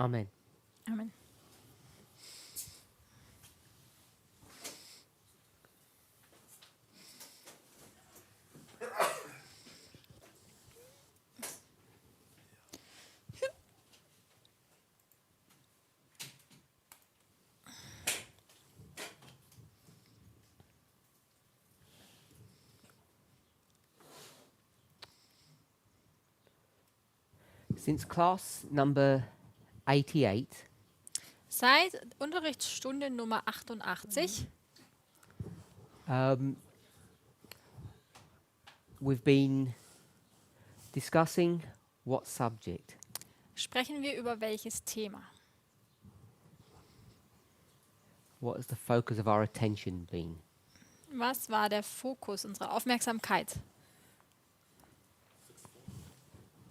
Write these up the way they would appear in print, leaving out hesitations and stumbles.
Amen. Amen. Since class number 88, Seit Unterrichtsstunde Nummer 88 we've been discussing what subject? sprechen wir über welches Thema? What has the focus of our attention been? Was war der Fokus unserer Aufmerksamkeit?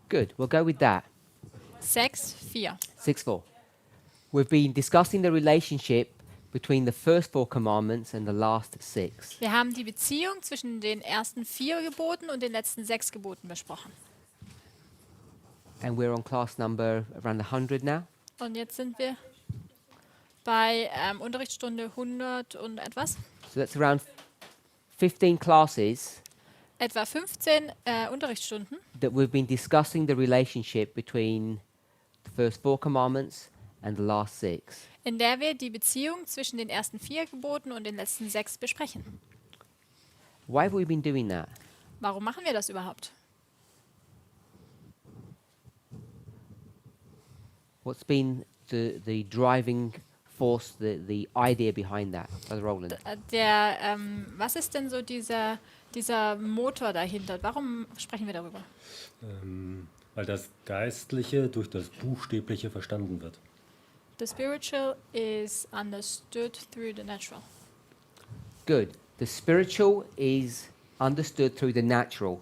Good, we'll go with that. 6,4. 6:4. We've been discussing the relationship between the first 4 commandments and the last 6. Wir haben die Beziehung zwischen den ersten 4 Geboten und den letzten 6 Geboten besprochen. And we're on class number around 100 now. Und jetzt sind wir bei Unterrichtsstunde 100 und etwas. So that's around 15 classes Etwa 15 Unterrichtsstunden, that we've been discussing the relationship between the first 4 commandments and the last 6. in der wir die Beziehung zwischen den ersten 4 Geboten und den letzten 6 besprechen. Why have we been doing that? Warum machen wir das überhaupt? What's been the driving force, the idea behind that, Brother Roland? Was ist denn so dieser Motor dahinter? Warum sprechen wir darüber? Weil das Geistliche durch das Buchstäbliche verstanden wird. The spiritual is understood through the natural. Good. The spiritual is understood through the natural.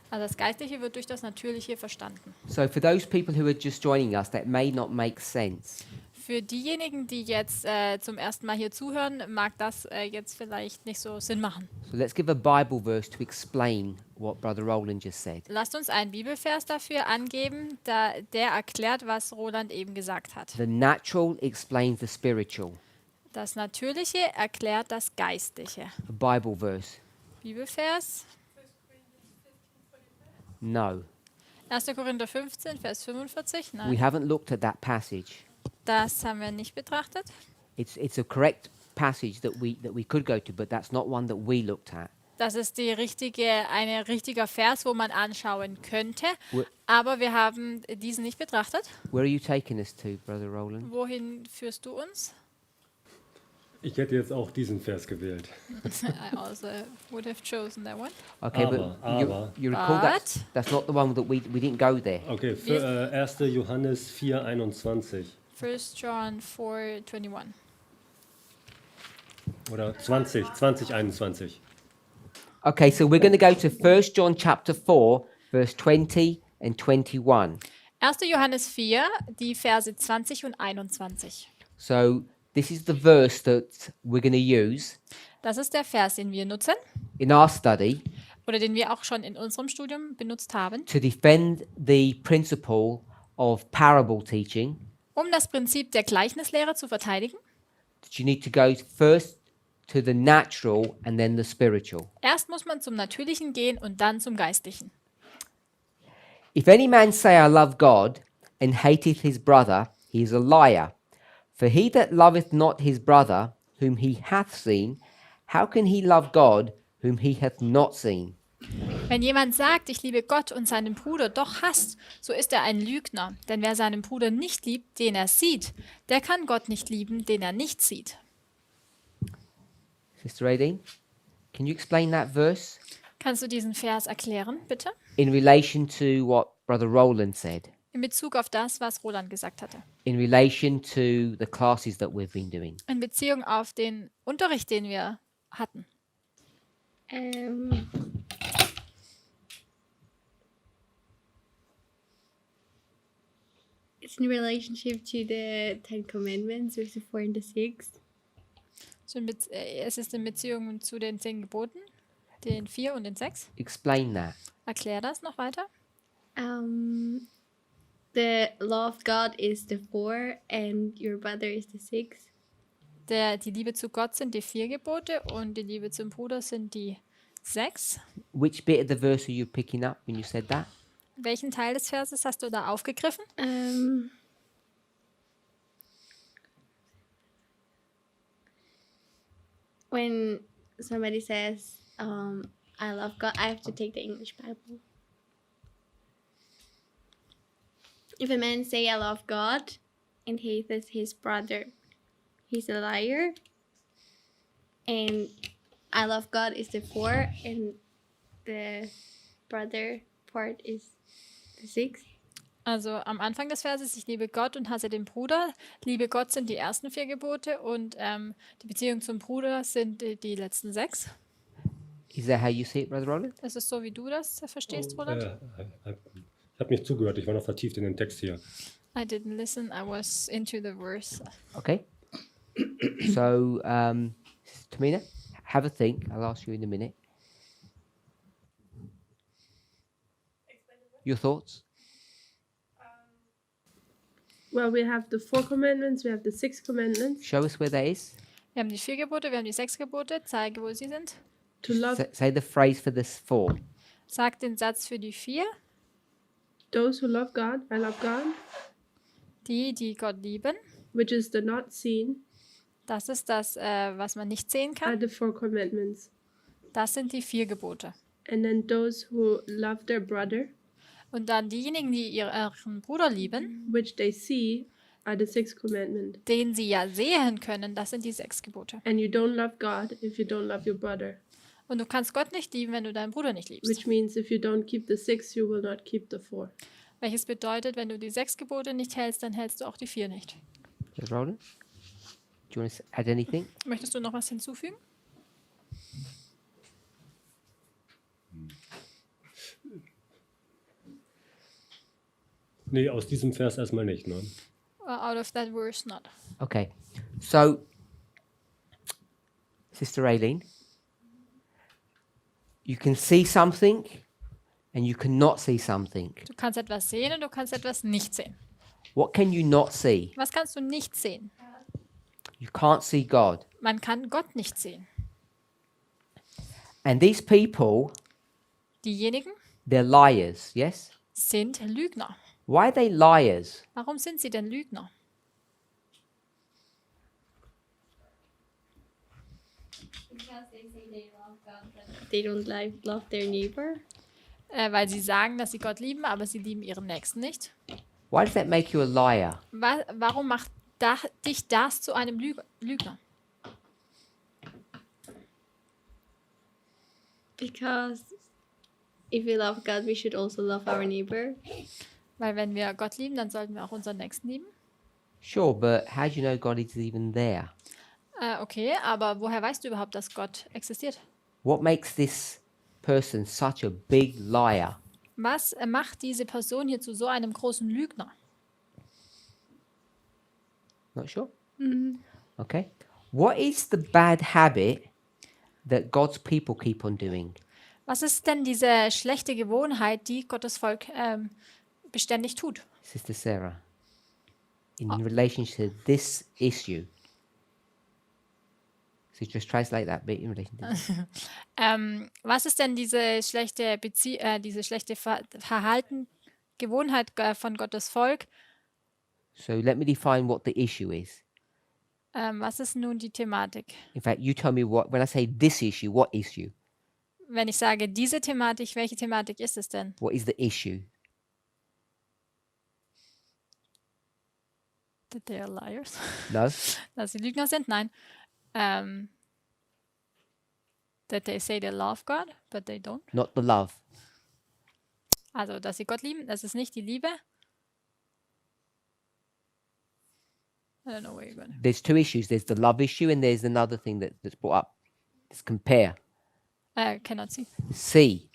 Also das Geistliche wird durch das Natürliche verstanden. So for those people who are just joining us, that may not make sense. Für diejenigen, die jetzt zum ersten Mal hier zuhören, mag das jetzt vielleicht nicht so Sinn machen. So let's give a Bible verse to explain what Brother Roland just said. Lasst uns einen Bibelvers dafür angeben, der erklärt, was Roland eben gesagt hat. The natural explains the spiritual. Das Natürliche erklärt das Geistliche. A Bible verse. Bibelvers, No. 1. Korinther 15, Vers 45. We Nein, haven't looked at that passage. das haben wir nicht betrachtet. It's a correct passage that we could go to, but that's not one that we looked at. Das ist ein richtiger Vers, wo man anschauen könnte, Wo- aber wir haben diesen nicht betrachtet. Where are you taking us to, Brother Roland? Wohin führst du uns? Ich hätte jetzt auch diesen Vers gewählt. I also would have chosen that one. Okay, Aber- you recall But- that's not the one that we didn't go there. Okay, für 1. Johannes 4,21 1 John 4:21. oder 2021. Okay, so we're going to go to 1 John chapter 4, verse 20 and 21. 1. Johannes 4, die Verse 20 und 21. So this is the verse that we're going to use Das ist der Vers, den wir nutzen in our study oder den wir auch schon in unserem Studium benutzt haben, to defend the principle of parable teaching. um das Prinzip der Gleichnislehre zu verteidigen. That you need to go first to the natural and then the spiritual. Erst muss man zum Natürlichen gehen und dann zum Geistlichen. If any man say, I love God, and hateth his brother, he is a liar. For he that loveth not his brother, whom he hath seen, how can he love God, whom he hath not seen? Wenn jemand sagt, ich liebe Gott und seinen Bruder doch hasst, so ist er ein Lügner. Denn wer seinen Bruder nicht liebt, den er sieht, der kann Gott nicht lieben, den er nicht sieht. Sister Aideen, can you explain that verse Kannst du diesen Vers erklären, bitte? in relation to what Brother Roland said, In Bezug auf das, was Roland gesagt hatte. in relation to the classes that we've been doing? In Beziehung auf den Unterricht, den wir hatten. It's in relationship to the Ten Commandments, verse 4 and 6. So es ist in Beziehung zu den 10 Geboten, den 4 und den 6. Explain that. Erklär das noch weiter. The law of God is the 4 and your brother is the 6. Die Liebe zu Gott sind die 4 Gebote und die Liebe zum Bruder sind die 6. Which bit of the verse are you picking up when you said that? Welchen Teil des Verses hast du da aufgegriffen? When somebody says, I love God, I have to take the English Bible. If a man say, I love God, and hateth his brother, he's a liar. And I love God is the 4, and the brother part is the 6. Also am Anfang des Verses, ich liebe Gott und hasse den Bruder. Liebe Gott sind die ersten 4 Gebote und die Beziehung zum Bruder sind die letzten 6. Is that how you see it, Brother Roland? Ist es so, wie du das verstehst, Roland? Ich habe nicht zugehört, ich war noch vertieft in den Text hier. I didn't listen, I was into the verse. Okay. So, Tamina, have a think. I'll ask you in a minute. Your thoughts? Well, we have the 4 commandments, we have the 6 commandments. Show us where that is. Wir haben die 4 Gebote, wir haben die 6 Gebote. Zeige, wo sie sind. To love Say the phrase for this 4. Sag den Satz für die 4. those who love God, I love God, Die Gott lieben. which is the not seen, Das ist das, was man nicht sehen are kann. the 4 commandments. Das sind die 4 Gebote. And then those who love their brother, Und dann diejenigen, die ihren Bruder lieben, which they see, are the 6 commandment. den sie ja sehen können, das sind die 6 Gebote. And you don't love God if you don't love your brother. Und du kannst Gott nicht lieben, wenn du deinen Bruder nicht liebst. Which means if you don't keep the 6, you will not keep the 4. Welches bedeutet, wenn du die 6 Gebote nicht hältst, dann hältst du auch die 4 nicht. Brother Roland? Do you want to add anything? Möchtest du noch was hinzufügen? Nee, aus diesem Vers erstmal nicht. Ne? Out of that verse, not. Okay. So, Sister Aileen, you can see something and you cannot see something. Du kannst etwas sehen und du kannst etwas nicht sehen. What can you not see? Was kannst du nicht sehen? You can't see God. Man kann Gott nicht sehen. And these people, Diejenigen they're liars, yes? sind Lügner. Why are they liars? Warum sind sie denn Lügner? Because they say they love God, but they don't love their neighbor. Weil sie sagen, dass sie Gott lieben, aber sie lieben ihren Nächsten nicht. Why does that make you a liar? Warum macht dich das zu einem Lügner? Because if we love God, we should also love our neighbor. Weil wenn wir Gott lieben, dann sollten wir auch unseren Nächsten lieben. Sure, but how do you know God is even there? Okay, aber woher weißt du überhaupt, dass Gott existiert? What makes this person such a big liar? Was macht diese Person hier zu so einem großen Lügner? Not sure? Okay. What is the bad habit that God's people keep on doing? Was ist denn diese schlechte Gewohnheit, die Gottes Volk beständig tut? Sister Sarah, in relation to this issue. So just translate that bit in relation to this. Was ist denn diese schlechte Verhalten, Gewohnheit von Gottes Volk? So let me define what the issue is. Was ist nun die Thematik? In fact, you tell me when I say this issue, what issue? Wenn ich sage diese Thematik, welche Thematik ist es denn? What is the issue? That they are liars. No? Dass sie Lügner sind? Nein. That they say they love God, but they don't. Not the love. Also, dass sie Gott lieben, das ist nicht die Liebe. I don't know where you're going. There's two issues. There's the love issue and there's another thing that's brought up. Let's compare. Cannot see. See.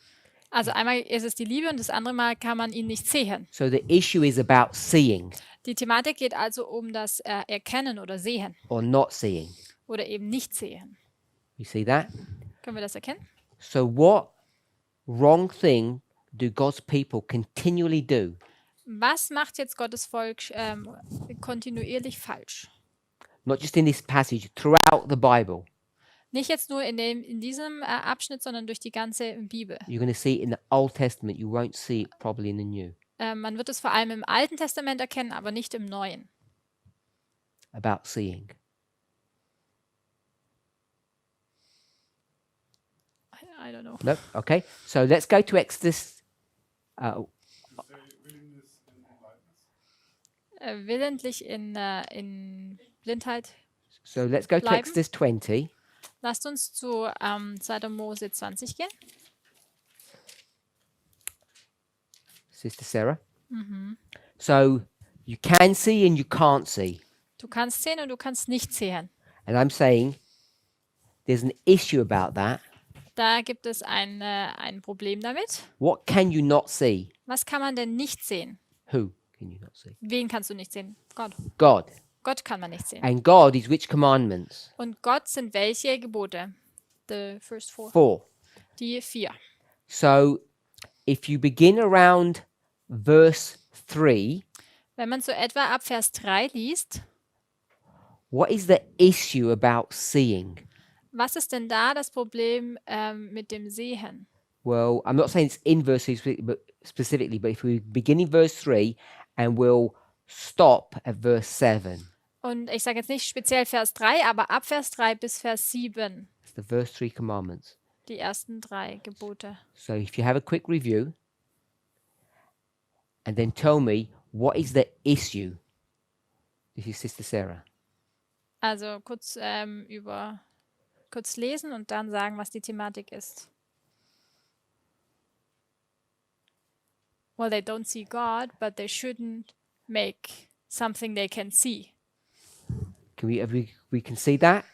Also einmal ist es die Liebe und das andere Mal kann man ihn nicht sehen. So the issue is about seeing Die Thematik geht also um das Erkennen oder Sehen or not seeing. oder eben nicht sehen. You see that? Können wir das erkennen? So what wrong thing do God's people continually do? Was macht jetzt Gottes Volk kontinuierlich falsch? Not just in this passage, throughout the Bible. Nicht jetzt nur in diesem Abschnitt, sondern durch die ganze Bibel. You're going to see it in the Old Testament. You won't see it probably in the New. Man wird es vor allem im Alten Testament erkennen, aber nicht im Neuen. About seeing. I don't know. No? Okay. So let's go to Exodus. Willentlich in Blindheit. So let's go to Bleiben. Exodus 20. Lasst uns zu 2. Mose 20 gehen. Sister Sarah. So you can see and you can't see. Du kannst sehen und du kannst nicht sehen. And I'm saying there's an issue about that. Da gibt es ein Problem damit. What can you not see? Was kann man denn nicht sehen? Who can you not see? Wen kannst du nicht sehen? Gott. God. Gott kann man nicht sehen. And God is which commandments? Und Gott sind welche Gebote? The first four. 4. Die 4. So if you begin around verse 3, Wenn man so etwa ab Vers 3 liest, what is the issue about seeing? was ist denn da das Problem mit dem Sehen? Well, I'm not saying it's in verse 3 specifically, but if we begin in verse 3 and we'll stop at verse 7. Und ich sage jetzt nicht speziell Vers 3, aber ab Vers 3 bis Vers 7, It's the verse 3 commandments. die ersten 3 Gebote. So if you have a quick review and then tell me what is the issue. This is Sister Sarah. Also kurz kurz lesen und dann sagen, was die Thematik ist. Well, they don't see God, but they shouldn't make something they can see. Can we can see that?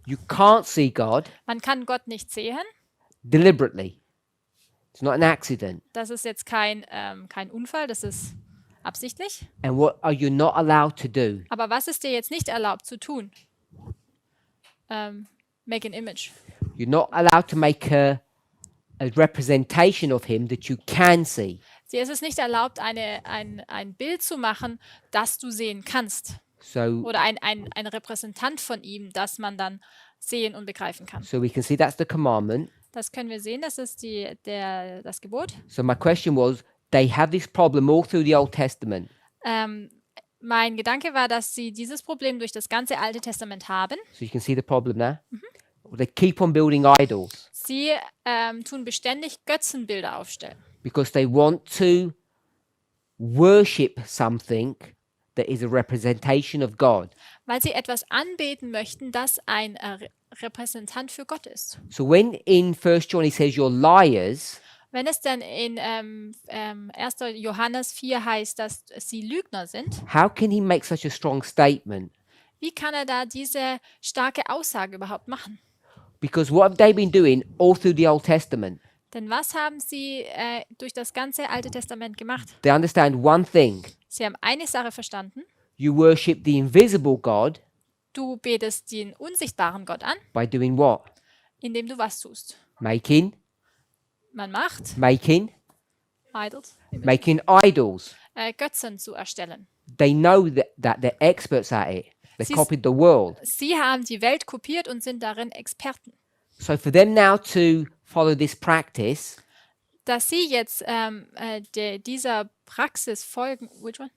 You can't see God Man kann Gott nicht sehen. deliberately. It's not an accident. Das ist jetzt kein Unfall, das ist absichtlich. And what are you not allowed to do? Aber was ist dir jetzt nicht erlaubt zu tun? Make an image. You're not allowed to make a representation of him that you can see. Dir ist es nicht erlaubt, ein Bild zu machen, das du sehen kannst. So Oder ein Repräsentant von ihm, das man dann sehen und begreifen kann. we can see that's the commandment. Das können wir sehen, das ist das Gebot. So my question was, they have this problem all through the Old Testament. Mein Gedanke war, dass sie dieses Problem durch das ganze Alte Testament haben. So you can see the problem there. They keep on building idols Sie tun beständig Götzenbilder aufstellen, because they want to worship something that is a representation of God. weil sie etwas anbeten möchten, das ein Repräsentant für Gott ist. So when in 1 John he says you're liars, Wenn es dann in 1. Johannes 4 heißt, dass sie Lügner sind, how can he make such a strong statement? wie kann er da diese starke Aussage überhaupt machen? Because what have they been doing all through the Old Testament? Denn was haben sie durch das ganze Alte Testament gemacht? They understand one thing. Sie haben eine Sache verstanden. You worship the invisible God Du betest den unsichtbaren Gott an, by doing what? indem du was tust. Making Man macht idols. Götzen zu erstellen. They know that they're experts at it. They Sie- copied the world. Sie haben die Welt kopiert und sind darin Experten. So for them now to follow this practice, Dass sie jetzt dieser Praxis folgen, which one?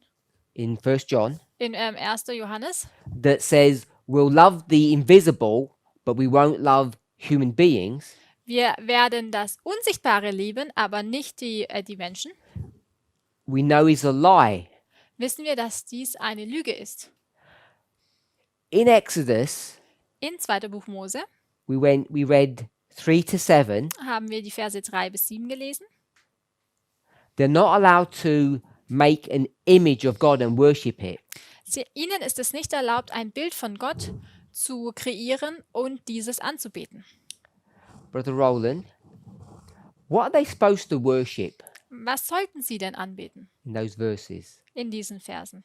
in 1 John, In 1. Johannes, that says we'll love the invisible, but we won't love human beings, wir werden das Unsichtbare lieben, aber nicht die Menschen, we know is a lie. wissen wir, dass dies eine Lüge ist. In Exodus, In 2. Buch Mose we read 3 to 7. haben wir die Verse 3 bis 7 gelesen. They're not allowed to make an image of God and worship it. Ihnen ist es nicht erlaubt, ein Bild von Gott zu kreieren und dieses anzubeten. Brother Roland, what are they supposed to worship Was sollten sie denn anbeten in those verses? in diesen Versen?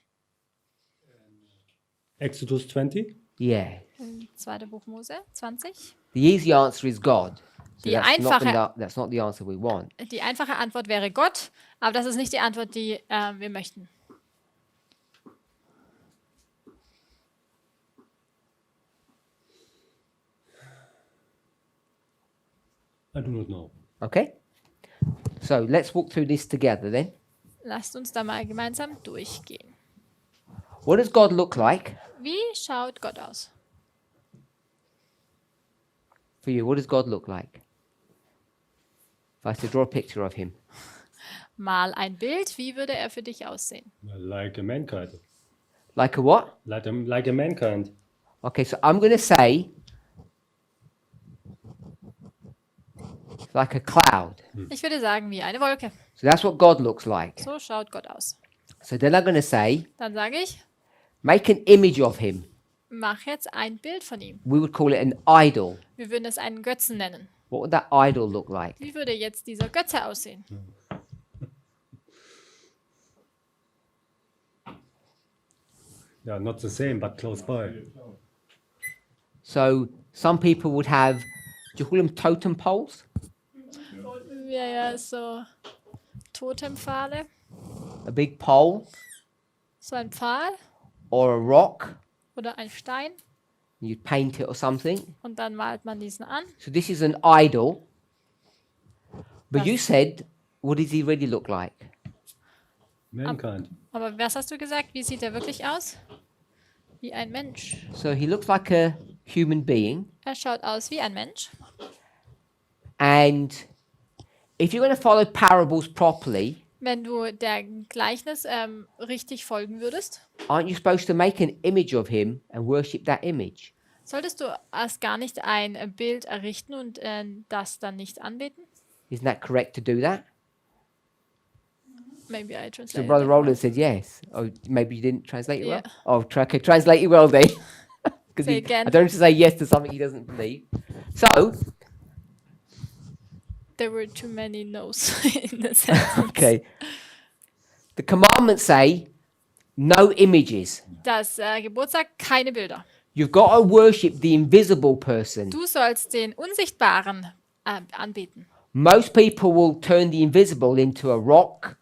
Exodus 20. Yeah. In 2. Buch Mose 20. The easy answer is God. So Die einfache, that's not the answer we want. die einfache Antwort wäre Gott, aber das ist nicht die Antwort, die wir möchten. I do not know. Okay? So let's walk through this together then. Lasst uns da mal gemeinsam durchgehen. What does God look like Wie schaut Gott aus? for you? What does God look like? If I was to draw a picture of him. Mal ein Bild, wie würde er für dich aussehen? Like a mankind. Like a what? Like a mankind. Okay, so I'm going to say like a cloud. Ich würde sagen, wie eine Wolke. So that's what God looks like. So schaut Gott aus. So then I'm going to say, Dann sage ich, make an image of him. mach jetzt ein Bild von ihm. We would call it an idol. Wir würden es einen Götzen nennen. What would that idol look like? Wie würde jetzt dieser Götze aussehen? Yeah, not the same, but close by. So some people would have, do you call them totem poles? Ja, so Totempfahle, A big pole so ein Pfahl or a rock. oder ein Stein You'd paint it or something. und dann malt man diesen an. So this is an idol. But you Das- said, what does he really look like? Mankind. Aber was hast du gesagt? Wie sieht er wirklich aus? Wie ein Mensch. So he looks like a human being. Er schaut aus wie ein Mensch. And if you're going to follow parables properly, Wenn du der Gleichnis richtig folgen würdest, aren't you supposed to make an image of him and worship that image? solltest du erst gar nicht ein Bild errichten und das dann nicht anbeten? Isn't that correct to do that? Maybe I So translated Brother it wrong. Roland said yes. Oh, maybe you didn't translate it well? Yeah. Oh, okay, translate it well then. 'Cause Say again. I don't have to say yes to something he doesn't believe. So, There were too many no's in the sentence. okay. The commandments say no images. Das Gebot sagt, keine Bilder. You've got to worship the invisible person. Du sollst den Unsichtbaren anbeten. Most people will turn the invisible into a rock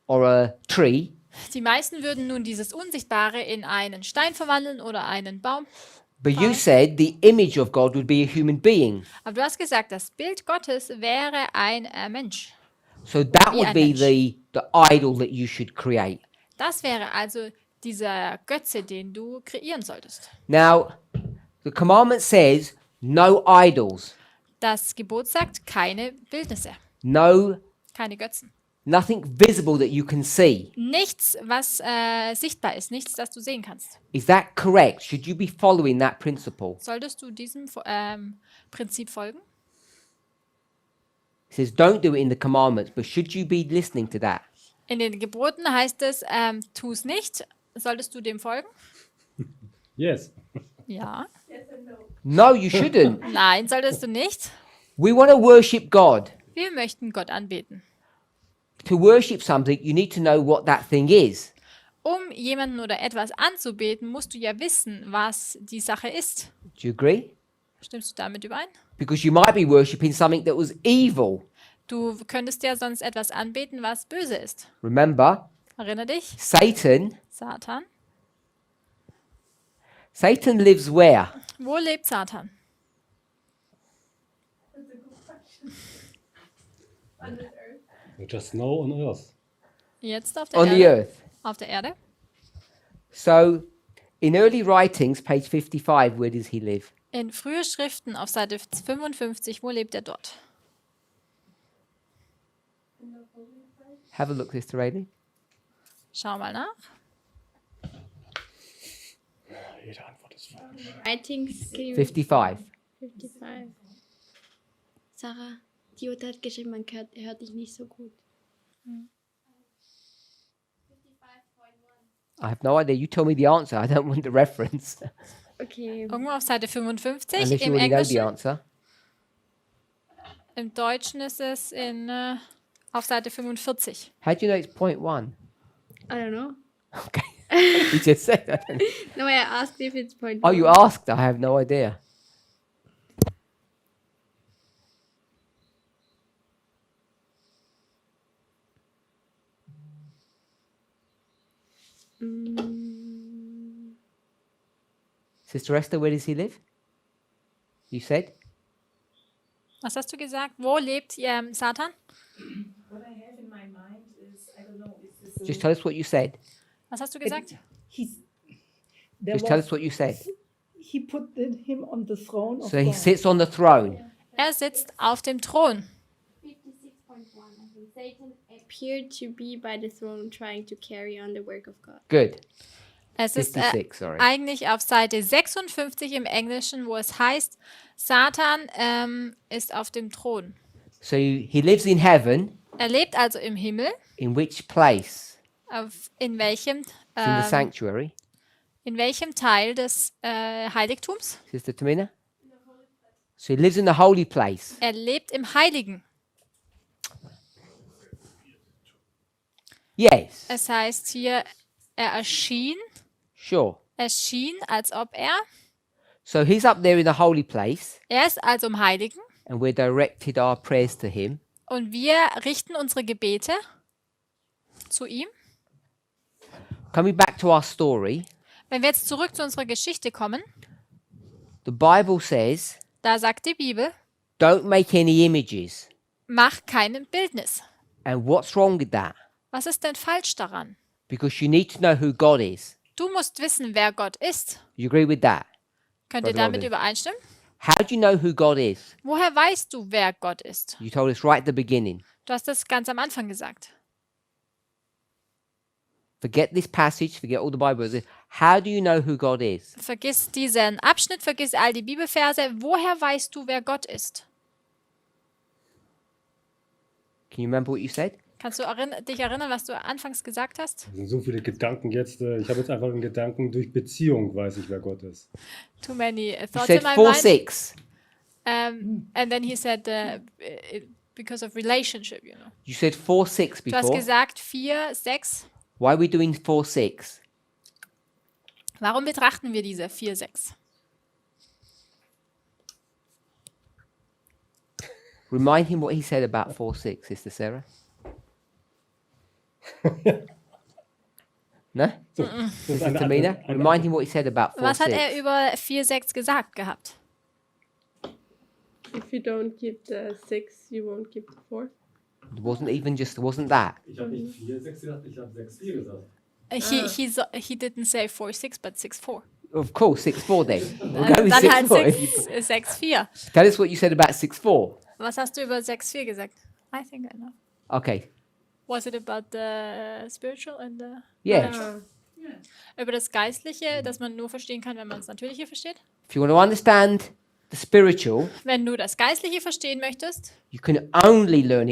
or a tree, Die meisten würden nun dieses Unsichtbare in einen Stein verwandeln oder einen Baum. but you said the image of God would be a human being. Aber du hast gesagt, das Bild Gottes wäre ein Mensch. So that Wie would ein be Mensch. the idol that you should create. Das wäre also dieser Götze, den du kreieren solltest. Now, the commandment says no idols, Das Gebot sagt, keine Bildnisse, no keine Götzen. nothing visible that you can see. Nichts, was sichtbar ist, nichts, das du sehen kannst. Is that correct? Should you be following that principle? Solltest du diesem Prinzip folgen? It says don't do it in the commandments, but should you be listening to that? In den Geboten heißt es, tu es nicht. Solltest du dem folgen? Yes. Ja. No, you shouldn't. Nein, solltest du nicht. We want to worship God. Wir möchten Gott anbeten. To worship something, you need to know what that thing is. Um jemanden oder etwas anzubeten, musst du ja wissen, was die Sache ist. Do you agree? Stimmst du damit überein? Because you might be worshipping something that was evil. Du könntest ja sonst etwas anbeten, was böse ist. Remember, Erinner dich? Satan lives where? Wo lebt Satan? You just know on earth. Jetzt auf der On Erde? the earth. Auf der Erde? So, in early writings, page 55, where does he live? In frühe Schriften auf Seite 55, wo lebt er dort? Have a look, Sister Rayleigh. Schau mal nach. Jede Antwort ist falsch. Writings 55. 55. Sarah, die Jutta hat geschrieben, man hört dich nicht so gut. I have no idea. You tell me the answer. I don't want the reference. Okay. Irgendwo auf Seite 55 Unless you im already know the Englischen. answer. Im Deutschen ist es auf Seite 45. How do you know it's point one? I don't know. Okay. You just said that. No, I asked if it's point Oh, you one. asked. I have no idea. Sister Esther, where does he live? You said? Was hast du gesagt? Wo lebt Satan? What I have in my mind is, I don't know, is this Just tell us what you said. Was hast du gesagt? Just tell us what you said. he put him on the throne of So he God. sits on the throne. Er sitzt auf dem Thron. 56.1. I think Satan appeared to be by the throne trying to carry on the work of God. Good. Es ist 56, sorry. eigentlich auf Seite 56 im Englischen, wo es heißt, Satan ist auf dem Thron. So he lives in heaven. Er lebt also im Himmel. In which place? In welchem, It's in the sanctuary. in welchem Teil des Heiligtums? Sister Tamina? So he lives in the holy place. Er lebt im Heiligen. Yes. Es heißt hier, er erschien, Sure. als ob er. So he's up there in the holy place, Er ist also im Heiligen and we're directed our prayers to him. und wir richten unsere Gebete zu ihm. Coming back to our story, Wenn wir jetzt zurück zu unserer Geschichte kommen, the Bible says, da sagt die Bibel, don't make any images. mach kein Bildnis. And what's wrong with that? Was ist denn falsch daran? Because you need to know who God is. Du musst wissen, wer Gott ist. You agree with that? Könnt ihr Brother damit Robin. übereinstimmen? How do you know who God is? Woher weißt du, wer Gott ist? You told us right at the beginning. Du hast das ganz am Anfang gesagt. Forget this passage, forget all the Bible verses. How do you know who God is? Vergiss diesen Abschnitt, vergiss all die Bibelverse. Woher weißt du, wer Gott ist? Can you remember what you said? Kannst du dich erinnern, was du anfangs gesagt hast? Es sind so viele Gedanken jetzt. Ich habe jetzt einfach einen Gedanken, durch Beziehung weiß ich, wer Gott ist. Too many You thoughts said in my 4, mind. 6. And then he said, because of relationship, you know. You said 4, 6 Du hast before. gesagt 4, 6. Why are we doing 4, 6? Warum betrachten wir diese 4, 6? Remind him what he said about 4, 6, Sister Sarah. No? Das ist Sister eine Tamina? Antwort- Remind him what he said about 4, Was hat 6. er über 4, 6 gesagt gehabt? If you don't keep the 6, you won't keep the 4. It wasn't that. Ich habe nicht 4, 6 gesagt, ich habe 6, 4 gesagt. He didn't say 4, 6, but 6, 4. Of course, 6, 4 then. We'll go with Dann 6, halt 4. 6, 4. Tell us what you said about 6, 4. Was hast du über 6, 4 gesagt? I think I know. Okay. Was it about the spiritual and the... Yeah. Über das Geistliche, das man nur verstehen kann, wenn man das Natürliche versteht? If you want to understand the spiritual, Wenn du das Geistliche verstehen möchtest, you can only learn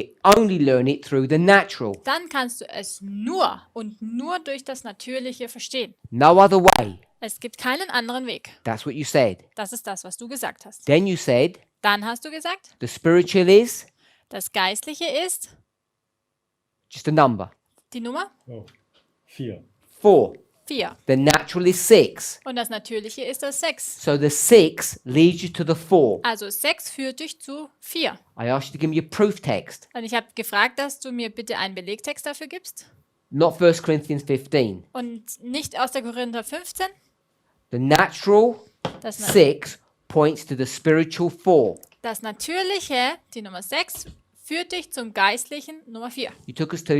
it through the natural. dann kannst du es nur und nur durch das Natürliche verstehen. No other way. Es gibt keinen anderen Weg. That's what you said. Das ist das, was du gesagt hast. Then you said Dann hast du gesagt, the spiritual is das Geistliche ist just a number. die Nummer Oh, 4. 4. 4. The natural is 6. Und das Natürliche ist das 6. So the 6 leads you to the 4. Also 6 führt dich zu 4. I asked you to give me a proof text, Und ich habe gefragt, dass du mir bitte einen Belegtext dafür gibst. not 1 Corinthians 15. Und nicht aus der Korinther 15. The natural Das, 6 points to the spiritual 4. das Natürliche, die Nummer 6, führt dich zum Geistlichen Nummer 4. You took us to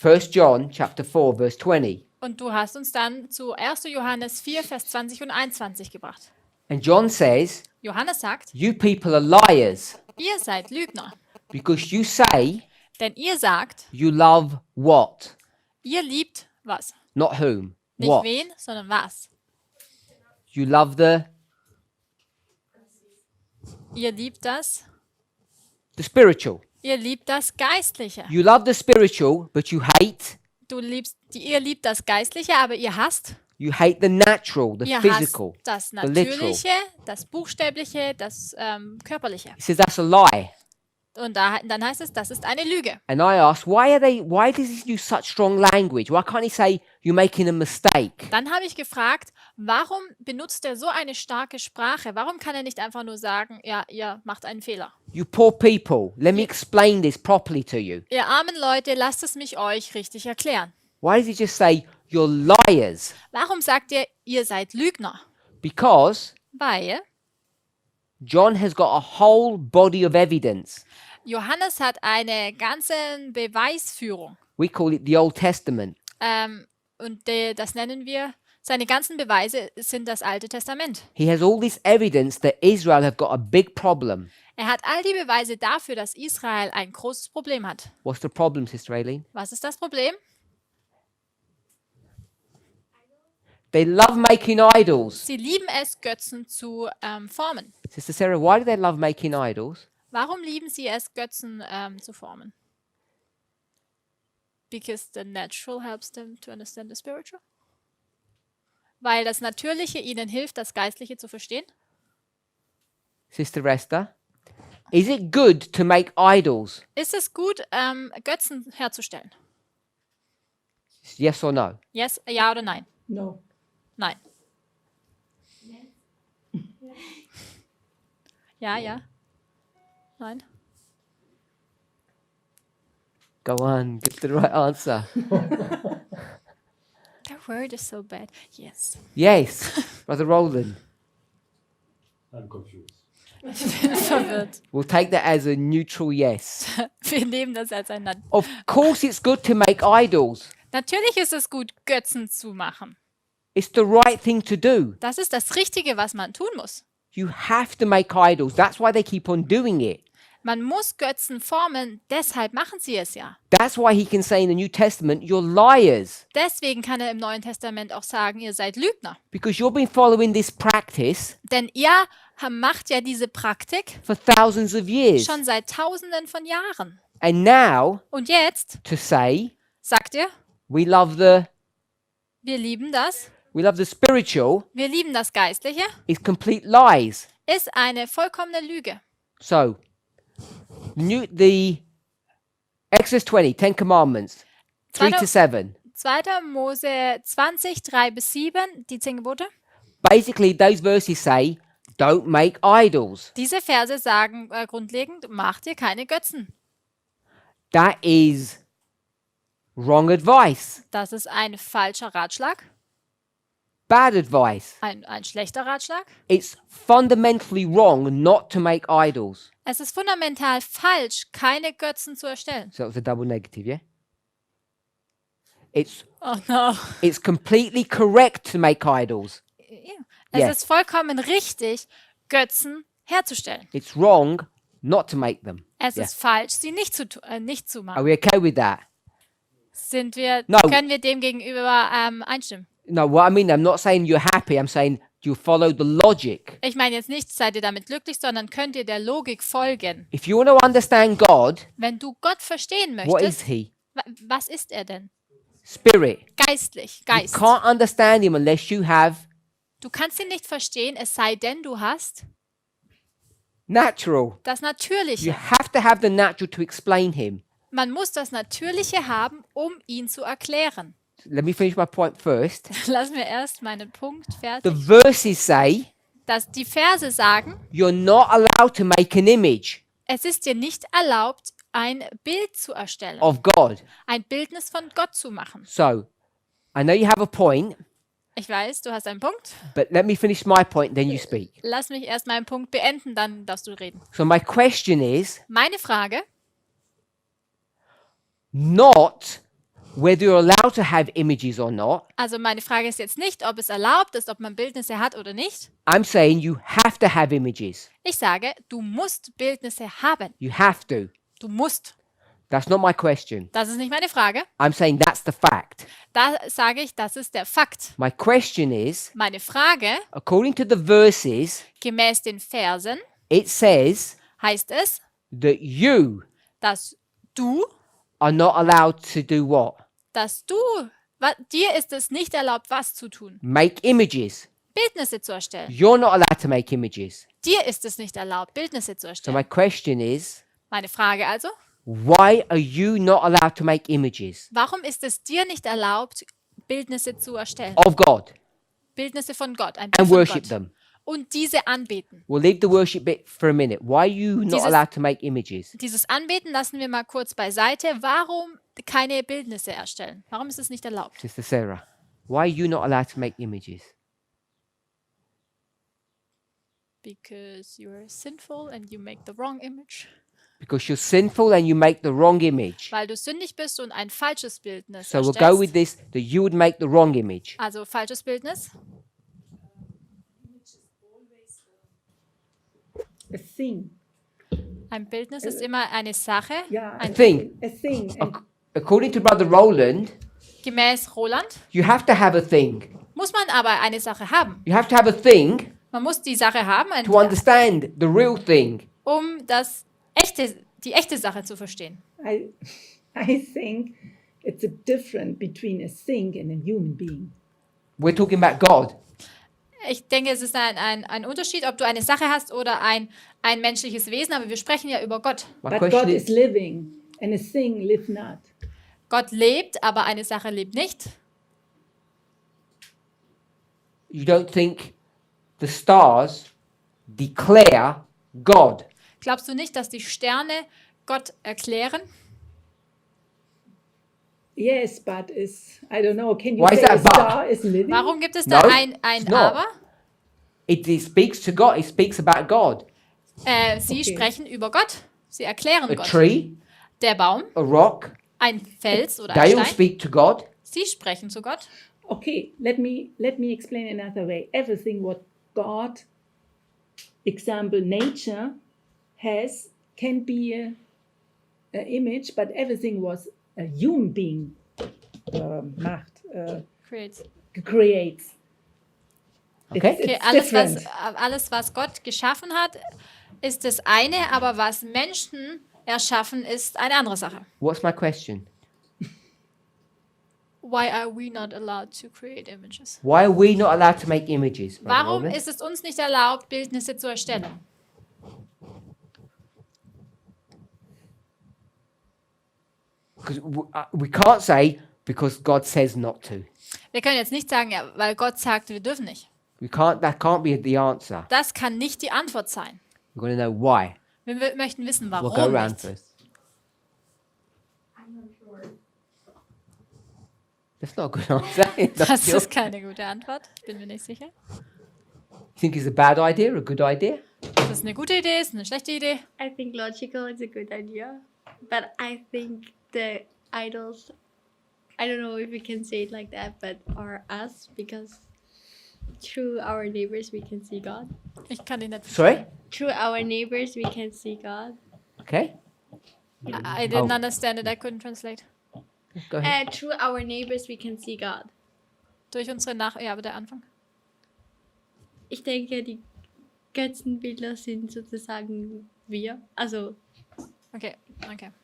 1 John chapter 4 verse 20. Und du hast uns dann zu 1. Johannes 4, Vers 20 und 21 gebracht. And John says, Johannes sagt, you people are liars ihr seid Lügner, because you say denn ihr sagt, you love what? ihr liebt was? Not whom. Nicht What? wen, sondern was? You love Ihr liebt das, the spiritual. ihr liebt das Geistliche. You love the spiritual, but you hate Ihr liebt das Geistliche, aber ihr hasst. the natural, the Ihr physical, hasst das the literal. Natürliche, das Buchstäbliche, das Körperliche. He says that's a lie. Und dann heißt es, das ist eine Lüge. And I asked, why does he use such strong language? Why can't he say you're making a mistake? Dann habe ich gefragt, warum benutzt er so eine starke Sprache? Warum kann er nicht einfach nur sagen, ja, ihr macht einen Fehler? You poor people, let me explain this properly to you. Ihr armen Leute, lasst es mich euch richtig erklären. Why does he just say You're liars. Warum sagt ihr, ihr seid Lügner? Because Weil John has got a whole body of evidence. Johannes hat eine ganze Beweisführung. We call it the Old Testament. Das nennen wir, seine ganzen Beweise sind das Alte Testament. He has all this evidence that Israel have got a big problem. Er hat all die Beweise dafür, dass Israel ein großes Problem hat. What's the problem, Sister Aileen? Was ist das Problem? They love making idols. Sie lieben es, Götzen zu formen. Sister Sarah, why do they love making idols? Warum lieben sie es, Götzen zu formen? Because the natural helps them to understand the spiritual. Weil das Natürliche ihnen hilft, das Geistliche zu verstehen. Sister Esther, is it good to make idols? Ist es gut, Götzen herzustellen? Yes or no? Yes, ja oder nein? No. Nein. Ja, ja. Nein. Go on, give the right answer. The word is so bad. Yes. Yes, Brother Roland. I'm confused. Ich bin verwirrt. We'll take that as a neutral yes. Wir nehmen das als ein Nein. Of course, it's good to make idols. Natürlich ist es gut, Götzen zu machen. It's the right thing to do. Das ist das Richtige, was man tun muss. You have to make idols. That's why they keep on doing it. Man muss Götzen formen, deshalb machen sie es ja. That's why he can say in the New Testament, you're liars. Deswegen kann er im Neuen Testament auch sagen, ihr seid Lügner. Because you've been following this practice Denn ihr macht ja diese Praktik for thousands of years. schon seit Tausenden von Jahren. And now Und jetzt to say, sagt ihr, we love the spiritual wir lieben das Geistliche, is complete lies. ist eine vollkommene Lüge. So, the Exodus 20, 10 Commandments, 3 to 7. 2. Mose 20, 3 bis 7, die 10 Gebote. Basically, those verses say, don't make idols. Diese Verse sagen grundlegend, macht ihr keine Götzen. That is wrong advice, Das ist ein falscher Ratschlag, bad advice. ein schlechter Ratschlag. It's fundamentally wrong not to make idols. Es ist fundamental falsch, keine Götzen zu erstellen. So that was a double negative, yeah? Oh no. It's completely correct to make idols. Es Yeah. ist vollkommen richtig, Götzen herzustellen. It's wrong not to make them. Es Yeah. ist falsch, sie nicht zu Are machen. we okay with that? No. Können wir dem gegenüber einstimmen? No, what I mean, I'm not saying you're happy. I'm saying you follow the logic. Ich meine jetzt nicht, seid ihr damit glücklich, sondern könnt ihr der Logik folgen. If you want to understand God, Wenn du Gott verstehen what is möchtest, He? was ist er denn? Spirit. Geistlich, You Geist. can't understand Him unless you have Du kannst ihn nicht verstehen, es sei denn, du hast natural. das You Natürliche. have to have the natural to explain Him. Man muss das Natürliche haben, um ihn zu erklären. Let me finish my point first. Lass mir erst meinen Punkt The fertig. verses say Dass die Verse sagen, you're not allowed to make an image es ist dir nicht erlaubt, ein Bild zu erstellen, of God. ein Bildnis von Gott zu machen. So, I know you have a point, Ich weiß, du hast einen Punkt. but let me finish my point, then you speak. Lass mich erst meinen Punkt beenden, dann darfst du reden. So, my question is Meine Frage, not whether you're allowed to have images or not. also meine Frage ist jetzt nicht, ob es erlaubt ist, ob man Bildnisse hat oder nicht. I'm saying you have to have images. Ich sage, du musst Bildnisse haben. You have to. Du musst. That's not my question. Das ist nicht meine Frage. I'm saying that's the fact. Da sage ich, das ist der Fakt. My question is, Meine Frage, according to the verses, gemäß den Versen, it says heißt es, that you dass du, are not allowed to do what? dir ist es nicht erlaubt, was zu tun. Make images. Bildnisse zu erstellen. You're not allowed to make images. Dir ist es nicht erlaubt, Bildnisse zu So erstellen. my question is, Meine Frage also, why are you not allowed to make images warum ist es dir nicht erlaubt, Bildnisse zu erstellen? of God Bildnisse von Gott, ein Bild and von worship Gott. them? Und diese anbeten. We'll leave the worship bit for a minute. Why are you not Dieses- allowed to make images? Dieses Anbeten lassen wir mal kurz beiseite. Warum keine Bildnisse erstellen? Warum ist es nicht erlaubt? Sister Sarah. Why are you not allowed to make images? Because you're sinful and you make the wrong image. Because you're sinful and you make the wrong image. Weil du sündig bist und ein falsches Bildnis So we'll go with erstellst. this, that you would make the wrong image. Also falsches Bildnis. A thing. Ein Bildnis ist immer eine Sache. Yeah. Ein Thing. A thing. And According to Brother Roland, Gemäß Roland you have to have a thing. muss man aber eine Sache haben. You have to have a thing Man muss die Sache haben, to understand the real thing. um die echte Sache zu verstehen. I think it's a difference between a thing and a human being. We're talking about God. Ich denke, es ist ein Unterschied, ob du eine Sache hast oder ein menschliches Wesen, aber wir sprechen ja über Gott. My But question God is, is living and a thing live not. Gott lebt, aber eine Sache lebt nicht. you don't think the stars declare God? Glaubst du nicht, dass die Sterne Gott erklären? Yes, but I don't know. Can you Why is say a that but? star is living? Warum gibt es da No, ein it's not. Aber? It speaks to God. It speaks about God. Sie Okay. sprechen über Gott. Sie erklären A Gott. tree, Der Baum, a rock, ein Fels oder ein they all Stein. speak to God. Sie sprechen zu Gott. Okay, let me explain another way. Everything what God, example, nature has can be a image, but everything was a human being Creates. creates. Okay. Okay, It's alles, was Gott geschaffen hat, ist das eine, aber was Menschen erschaffen, ist eine andere Sache. What's my question? Why are we not allowed to create images? Why are we not allowed to make images? Brother Warum Roland? ist es uns nicht erlaubt, Bildnisse zu erstellen? Because we can't say because God says not to. Wir können jetzt nicht sagen, ja, weil Gott sagt, wir dürfen nicht. We can't. That can't be the answer. Das kann nicht die Antwort sein. We're going to know why. Wir möchten wissen, We'll warum go around nicht. first. I'm not sure. That's not a good answer. Das ist keine gute Antwort. Bin mir nicht sicher. You think it's a bad idea or a good idea? Ist das eine gute Idee? Ist das eine schlechte Idee? I think logical is a good idea, but I think the idols, I don't know if we can say it like that, but are us, because through our neighbors we can see God. Ich kann die nicht. Sorry? Through our neighbors we can see God. Okay. I didn't understand it. I couldn't translate. Go ahead. Through our neighbors we can see God. Durch unsere Ja, aber der Anfang. Ich denke, die Götzenbilder sind sozusagen wir. Also, Okay.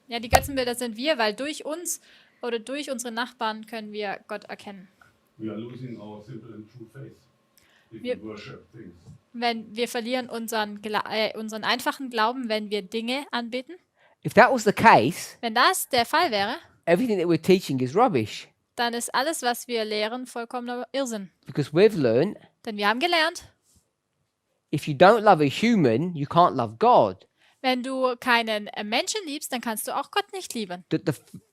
Ja, die Götzenbilder sind wir, weil durch uns oder durch unsere Nachbarn können wir Gott erkennen. We are losing our simple and true faith if Wir- we worship things. Wenn wir verlieren unseren einfachen Glauben, wenn wir Dinge anbeten. If that was the case, Wenn das der Fall wäre, everything that we're teaching is rubbish. dann ist alles, was wir lehren, vollkommener Irrsinn. Because we've learned Denn wir haben gelernt, if you don't love a human, you can't love God. wenn du keinen Menschen liebst, dann kannst du auch Gott nicht lieben. That the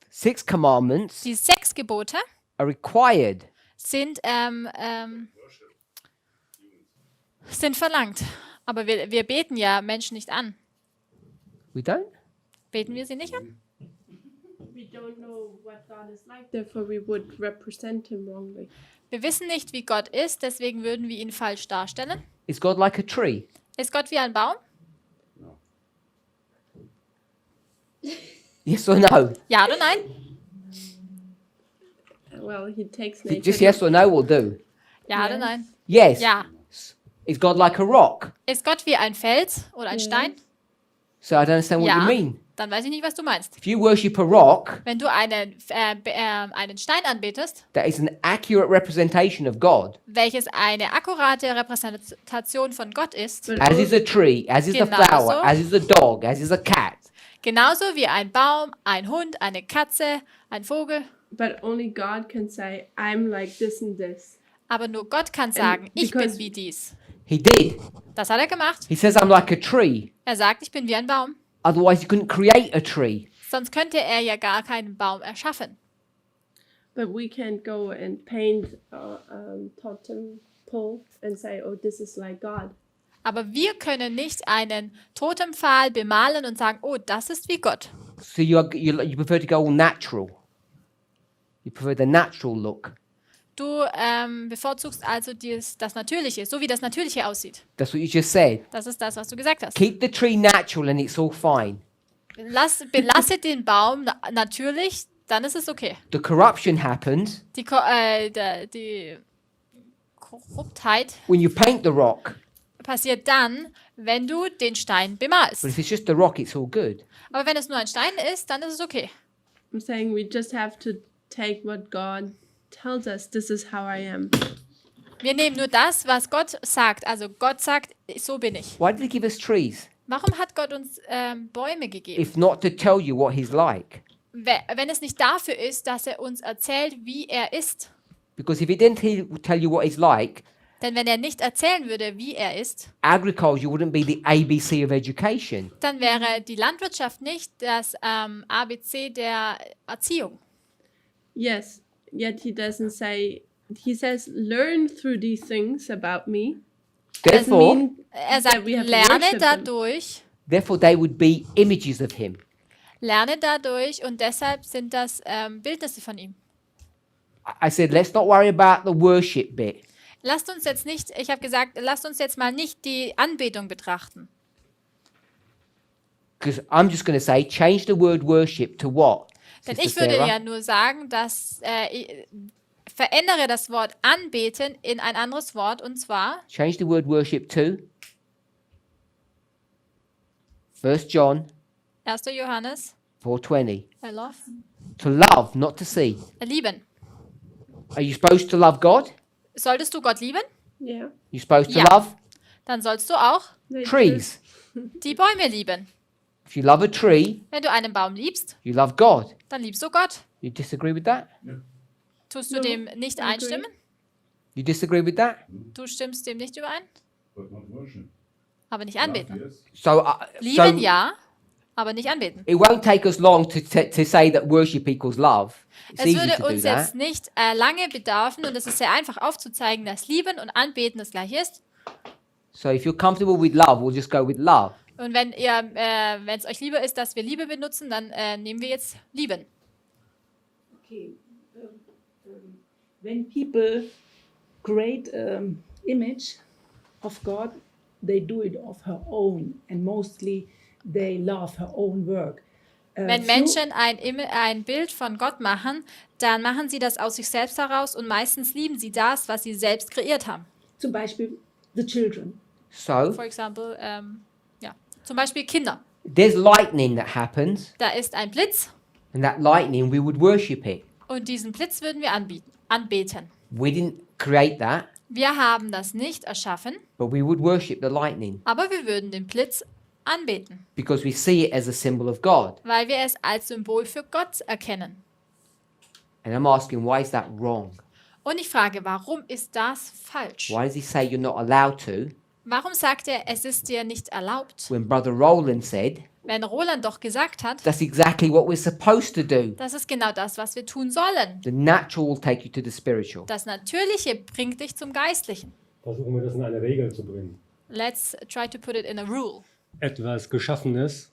6 commandments Die 6 Gebote are required. sind verlangt. Aber wir beten ja Menschen nicht an. We don't? Beten wir sie nicht an? We don't know what God is like, therefore we would represent him wrongly. Wir wissen nicht, wie Gott ist, deswegen würden wir ihn falsch darstellen. Is God like a tree? Ist Gott wie ein Baum? Yes or no? Ja oder nein? Well, he takes nature. Just yes or no will do. Ja oder nein? Yes. Ja. Is God like a rock? Ist Gott wie ein Fels oder ein Stein? So I don't understand what Ja. you mean. Dann weiß ich nicht, was du meinst. If you worship a rock, Wenn du einen Stein anbetest, that is an accurate representation of God. welches eine akkurate Repräsentation von Gott ist, But As is a tree, as is a Genau flower, so. as is a dog, as is a cat. genauso wie ein Baum, ein Hund, eine Katze, ein Vogel. but only God can say, I'm like this and this. Aber nur Gott kann sagen, ich bin because- wie dies. He did. Das hat er gemacht. He says, I'm like a tree. Er sagt, ich bin wie ein Baum. Otherwise, you couldn't create a tree. Sonst könnte er ja gar keinen Baum erschaffen. But we can't go and paint a totem pole and say, oh, this is like God. Aber wir können nicht einen Totempfahl bemalen und sagen, oh, das ist wie Gott. So you prefer to go all natural. You prefer the natural look. Du bevorzugst also das Natürliche, so wie das Natürliche aussieht. That's what you just said. Das ist das, was du gesagt hast. Keep the tree natural and it's all fine. Belasse den Baum natürlich, dann ist es okay. The corruption happens Die Korruptheit when you paint the rock. passiert dann, wenn du den Stein bemalst. But if it's just the rock, it's all good. Aber wenn es nur ein Stein ist, dann ist es okay. I'm saying we just have to take what God tells us. This is how I am. Wir nehmen nur das, was Gott sagt. Also Gott sagt, so bin ich. Why did he give us trees? Warum hat Gott uns Bäume gegeben? If not to tell you what he's like? Wenn es nicht dafür ist, dass er uns erzählt, wie er ist. Because if he didn't tell you what he's like, Denn wenn er nicht erzählen würde, wie er ist, agriculture wouldn't be the ABC of education. dann wäre die Landwirtschaft nicht das ABC der Erziehung. Yes, yet he doesn't say, he says, learn through these things about me. Therefore, Er sagt, we have to lerne worship him. dadurch, they would be images of him. lerne dadurch und deshalb sind das Bildnisse von ihm. I said, let's not worry about the worship bit. Lasst uns jetzt nicht, ich habe gesagt, lasst uns jetzt mal nicht die Anbetung betrachten. Because I'm just going to say, change the word worship to what? Denn Sister ich würde Sarah? ja nur sagen, dass verändere das Wort anbeten in ein anderes Wort und zwar Change the word worship to 1 John 1. Johannes 4:20. love, To love, not to see. lieben. Are you supposed to love God? Solltest du Gott lieben? Yeah. You're supposed to Ja. love Dann sollst du auch trees. die Bäume lieben. If you love a tree, Wenn du einen Baum liebst, you love God. dann liebst du Gott. You disagree with that? Tust du No, dem nicht I agree. einstimmen? You disagree with that? Du stimmst dem nicht überein? But not worship. Aber nicht anbeten. Yes. So, Lieben ja, aber nicht anbeten. it won't take us long to say that worship equals love. It's Es easy würde to do uns that. jetzt nicht lange bedarfen und es ist sehr einfach aufzuzeigen, dass Lieben und Anbeten das gleiche ist. So if you're comfortable with love, we'll just go with love. Und wenn es euch lieber ist, dass wir Liebe benutzen, dann nehmen wir jetzt Lieben. Okay. When people create image of God, they do it of her own, and mostly they love her own work. Wenn few- Menschen ein Bild von Gott machen, dann machen sie das aus sich selbst heraus und meistens lieben sie das, was sie selbst kreiert haben. Zum Beispiel the children. So For example, zum Beispiel Kinder. there's lightning that happens, Da ist ein Blitz and that lightning, we would worship it. und diesen Blitz würden wir anbeten. We didn't create that, Wir haben das nicht erschaffen, but we would worship the lightning aber wir würden den Blitz anbeten, because we see it as a symbol of God. weil wir es als Symbol für Gott erkennen. And I'm asking, why is that wrong? Und ich frage, warum ist das falsch? Why does he say you're not allowed to Warum sagt er, es ist dir nicht erlaubt, when Brother Roland said wenn Roland doch gesagt hat, that's exactly what we're supposed to do? das ist genau das, was wir tun sollen. The natural will take you to the spiritual. Das Natürliche bringt dich zum Geistlichen. Versuchen wir das in eine Regel zu bringen. Let's try to put it in a rule. Etwas Geschaffenes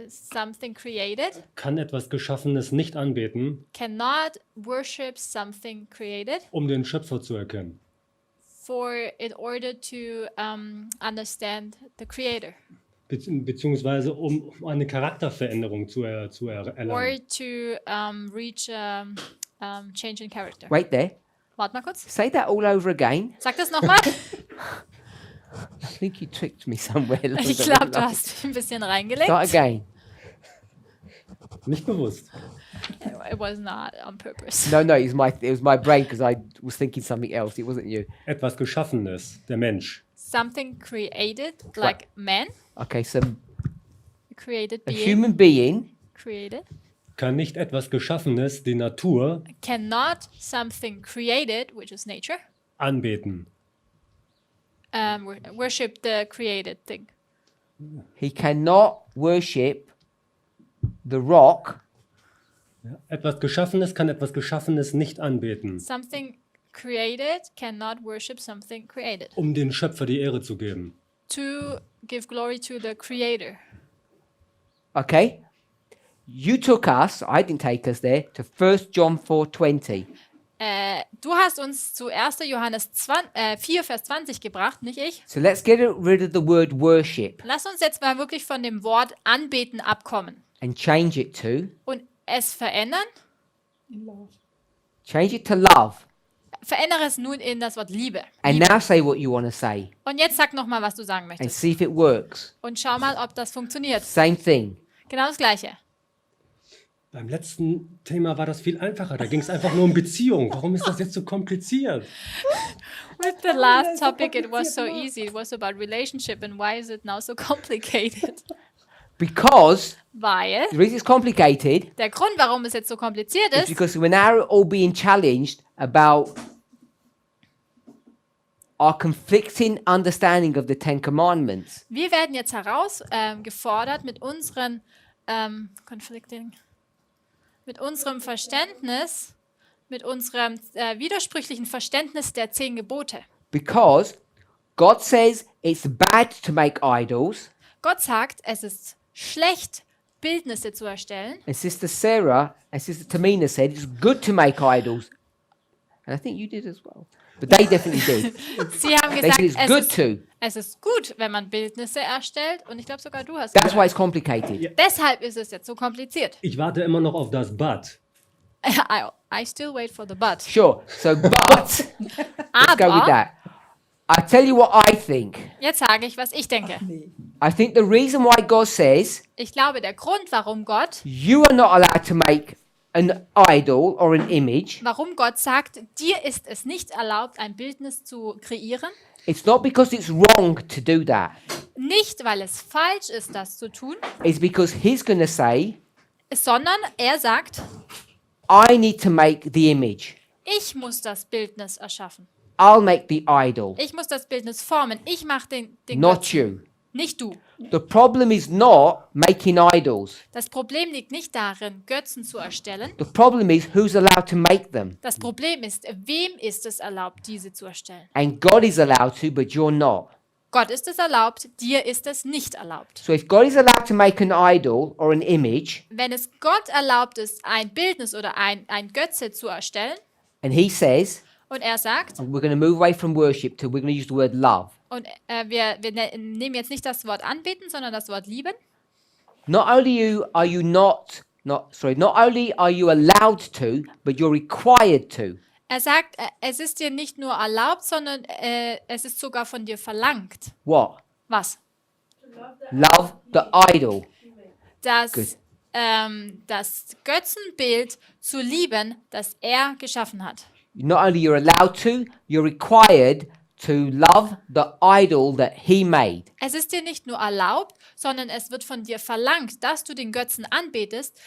Something created kann etwas Geschaffenes nicht anbeten, cannot worship something created um den Schöpfer zu erkennen. in order to understand the creator Beziehungsweise um eine Charakterveränderung zu or erlangen. to reach change in character. Wait there. Warte mal kurz. Say that all over again. Sag das nochmal. I think you tricked me somewhere. Ich glaube, du hast ein bisschen reingelegt. Start again. Nicht bewusst. It was not on purpose. No, it was my brain because I was thinking something else. It wasn't you. Etwas Geschaffenes, der Mensch, Something created, like man, Okay, so created a being, human being created, kann nicht etwas Geschaffenes, die Natur, cannot something created, which is nature, anbeten. worship the created thing. he cannot worship the rock Ja, etwas Geschaffenes kann etwas Geschaffenes nicht anbeten, Something created cannot worship something created. um den Schöpfer die Ehre zu geben. To give glory to the creator. Okay? You took us, I didn't take us there, to 1 John 4:20. Du hast uns zu 1. Johannes 4, Vers 20 gebracht, nicht ich. So let's get rid of the word worship Lass uns jetzt mal wirklich von dem Wort anbeten abkommen and change it to es verändern. change it to love. Verändere es nun in das Wort Liebe. And now say what you want to say Und jetzt sag nochmal, was du sagen and möchtest. see if it works. Und schau mal, ob das funktioniert. Same thing. Genau das Gleiche. Beim letzten Thema war das viel einfacher. Da ging es einfach nur um Beziehung. Warum ist das jetzt so kompliziert? With the last topic, it was so easy. It was about relationship. And why is it now so complicated? Because Weil the reason it's complicated der Grund, warum es jetzt so kompliziert is ist, because we're now all being challenged about our conflicting understanding of the Ten Commandments. wir werden jetzt gefordert mit unseren mit unserem Verständnis, mit unserem widersprüchlichen Verständnis der 10 Gebote. Because God says it's bad to make idols, Gott sagt, es ist schlecht, Bildnisse zu erstellen. and Sister Sarah and Sister Tamina said it's good to make idols. And I think you did as well. But they definitely did. Sie haben They gesagt, said it's good to. es ist gut, wenn man Bildnisse erstellt. Und ich glaube sogar du hast That's why gesagt. it's complicated. Deshalb ist es jetzt so kompliziert. Ich warte immer noch auf das But. I still wait for the but. Sure. So, but let's go with Aber that. I tell you what I think. jetzt sage ich, was ich denke. I think the reason why God says Ich glaube, der Grund, warum Gott not allowed to make an idol or an image, warum Gott sagt, dir ist es nicht erlaubt, ein Bildnis zu kreieren. it's not because it's wrong to do that. Nicht, weil es falsch ist, das zu tun, It's because He's going to say, sondern er sagt, I need to make the image. ich muss das Bildnis erschaffen. I'll make the idol, Ich muss das Bildnis formen. Ich mache den not Götzen, you. nicht du. The problem is not making idols. Das Problem liegt nicht darin, Götzen zu erstellen. The problem is who's allowed to make them. Das Problem ist, wem ist es erlaubt, diese zu erstellen? And God is allowed to, but you're not. Gott ist es erlaubt, dir ist es nicht erlaubt. So if God is allowed to make an idol or an image, Wenn es Gott erlaubt ist, ein Bildnis oder ein Götze zu erstellen, and He says, und er sagt, we're going to move away from worship to we're going to use the word love. und wir nehmen jetzt nicht das Wort anbeten, sondern das Wort lieben. Not only are you not only are you allowed to, but you're required to. Er sagt, es ist dir nicht nur erlaubt, sondern es ist sogar von dir verlangt. What? Was? Love the idol. Das, Gut. das Götzenbild zu lieben, das er geschaffen hat. Not only you're allowed to, you're required to love the idol that He made. Es ist dir nicht nur erlaubt, sondern es wird von dir verlangt, dass du den Götzen anbetest,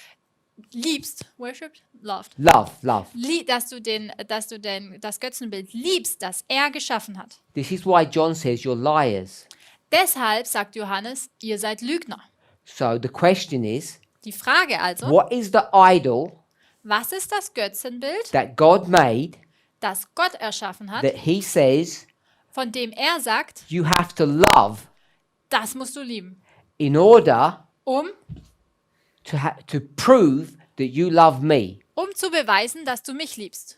liebst, worshipped, loved, Love. dass du das Götzenbild liebst, das er geschaffen hat. This is why John says you're liars. Deshalb sagt Johannes, ihr seid Lügner. So the question is, Die Frage also, what is the idol was ist das Götzenbild, that God made das Gott erschaffen hat, that He says von dem er sagt, you have to love das musst du lieben, in order um to prove that you love me? zu beweisen, dass du mich liebst.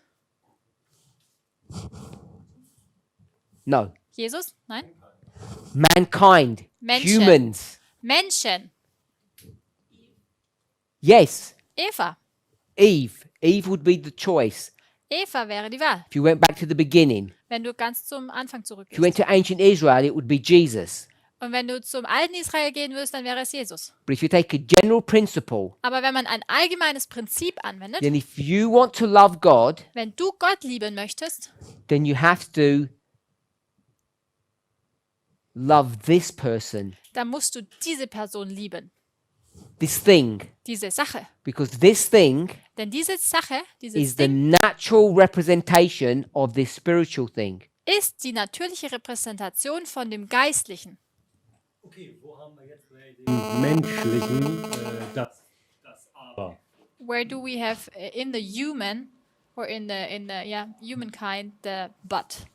No. Jesus? Nein? Mankind. Menschen. Humans. Menschen. Yes. Eva. Eve. Eve would be the choice. Eva wäre die Wahl. If you went back to the beginning. Wenn du ganz zum Anfang If you went zurückgehst. to ancient Israel, it would be Jesus. Und wenn du zum alten Israel gehen würdest, dann wäre es Jesus. But if you take a general principle, Aber wenn man ein allgemeines Prinzip anwendet, then if you want to love God, wenn du Gott lieben möchtest, then you have to love this person, dann musst du diese Person lieben. this thing. Diese Sache. Because this thing Denn diese Sache, dieses is the Ding, natural representation of this spiritual thing. ist die natürliche Repräsentation von dem Geistlichen. Okay, wo haben wir jetzt den menschlichen, das Aber? where do we have in the human or in the humankind the but?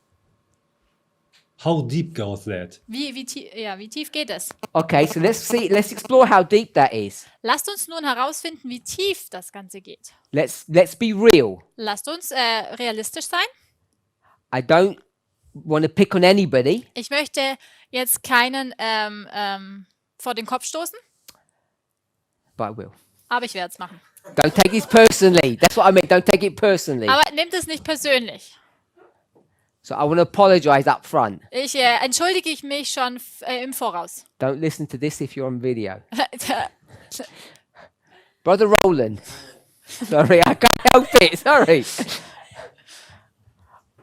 How deep goes that? Wie tief geht es? Okay, so let's explore how deep that is. Lasst uns nun herausfinden, wie tief das Ganze geht. Let's be real. Lasst uns realistisch sein. I don't want to pick on anybody, Ich möchte jetzt keinen vor den Kopf stoßen, but I will. aber ich werde es machen. Don't take it personally. That's what I meant. Don't take it personally. Aber nehmt es nicht persönlich. So I want to apologize up front. Ich entschuldige mich schon im Voraus. Don't listen to this if you're on video. Brother Roland. Sorry, I can't help it. Sorry.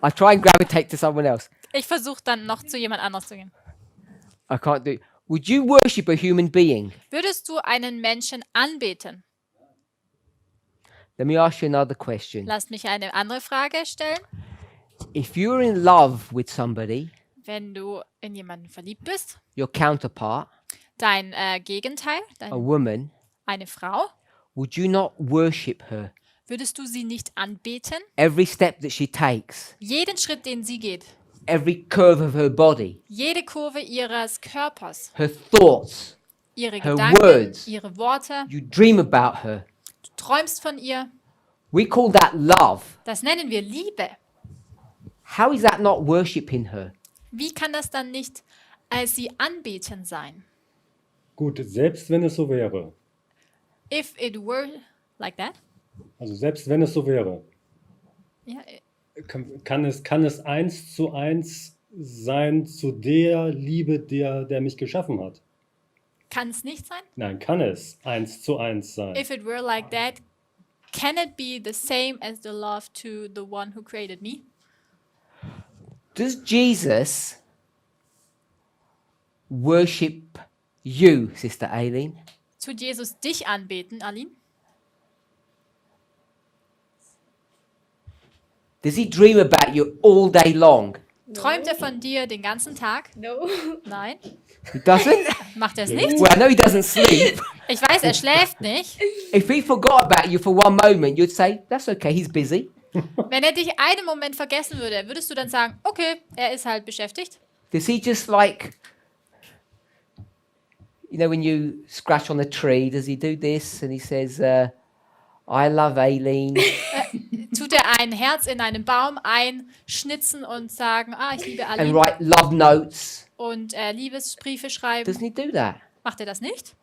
I try and gravitate to someone else. Ich versuche dann noch zu jemand anderes zu gehen. I can't do it. Would you worship a human being? Würdest du einen Menschen anbeten? Let me ask you another question. Lasst mich eine andere Frage stellen. If you're in love with somebody, Wenn du in jemanden verliebt bist, your counterpart, dein Gegenteil, a woman, eine Frau, would you not worship her? würdest du sie nicht anbeten? Every step that she takes, Jeden Schritt, den sie geht, every curve of her body, jede Kurve ihres Körpers, her thoughts, ihre her Gedanken, words. ihre Worte, You dream about her. du träumst von ihr, We call that love. das nennen wir Liebe. How is that not worshiping her? Wie kann das dann nicht sie anbeten sein? Gut, selbst wenn es so wäre. If it were like that? Also selbst wenn es so wäre. Ja, Kann es 1:1 sein zu der Liebe, der mich geschaffen hat? kann es nicht sein? Nein, kann es 1:1 sein. If it were like that, can it be the same as the love to the one who created me? Does Jesus worship you, Sister Aileen? Tut Jesus dich anbeten, Aline? Does he dream about you all day long? Träumt er von dir den ganzen Tag? No. Nein. He doesn't? Macht er es nicht? Well, I know he doesn't sleep. Ich weiß, er schläft nicht. If he forgot about you for one moment, you'd say, that's okay, he's busy. Wenn er dich einen Moment vergessen würde, würdest du dann sagen, okay, er ist halt beschäftigt? Does he just like, you know, when you scratch on a tree, does he do this? And he says, I love Aileen. Tut er ein Herz in einen Baum einschnitzen und sagen, ich liebe And Aline write love notes. und Liebesbriefe schreiben? Doesn't he do that? Macht er das nicht?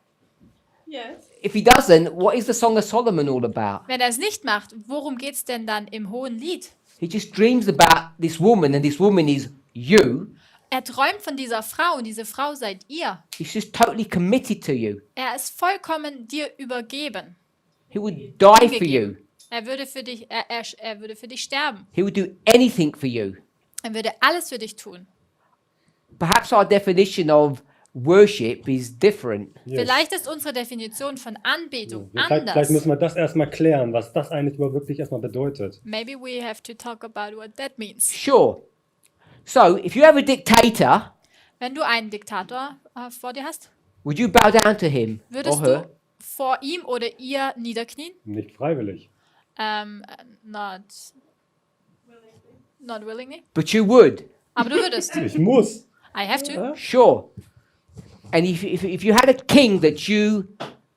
Yes. If he doesn't, what is the Song of Solomon all about? Wenn er es nicht macht, worum geht es denn dann im Hohen Lied? He just dreams about this woman, and this woman is you. Er träumt von dieser Frau und diese Frau seid ihr. He's just totally committed to you. Er ist vollkommen dir übergeben. He would die for you. Hingegeben. Er würde für dich, er würde für dich sterben. He would do anything for you. Er würde alles für dich tun. Perhaps our definition of worship is different. Yes. Vielleicht ist unsere Definition von Anbetung Vielleicht anders. müssen wir das erstmal klären, was das eigentlich wirklich erstmal bedeutet. Maybe we have to talk about what that means. Sure. So, if you have a dictator, Wenn du einen Diktator vor dir hast, would you bow down to him or würdest her? du vor ihm oder ihr niederknien? Nicht freiwillig. Not willingly. But you would. Aber du würdest. Ich muss. I have to. Sure. And if you had a king that you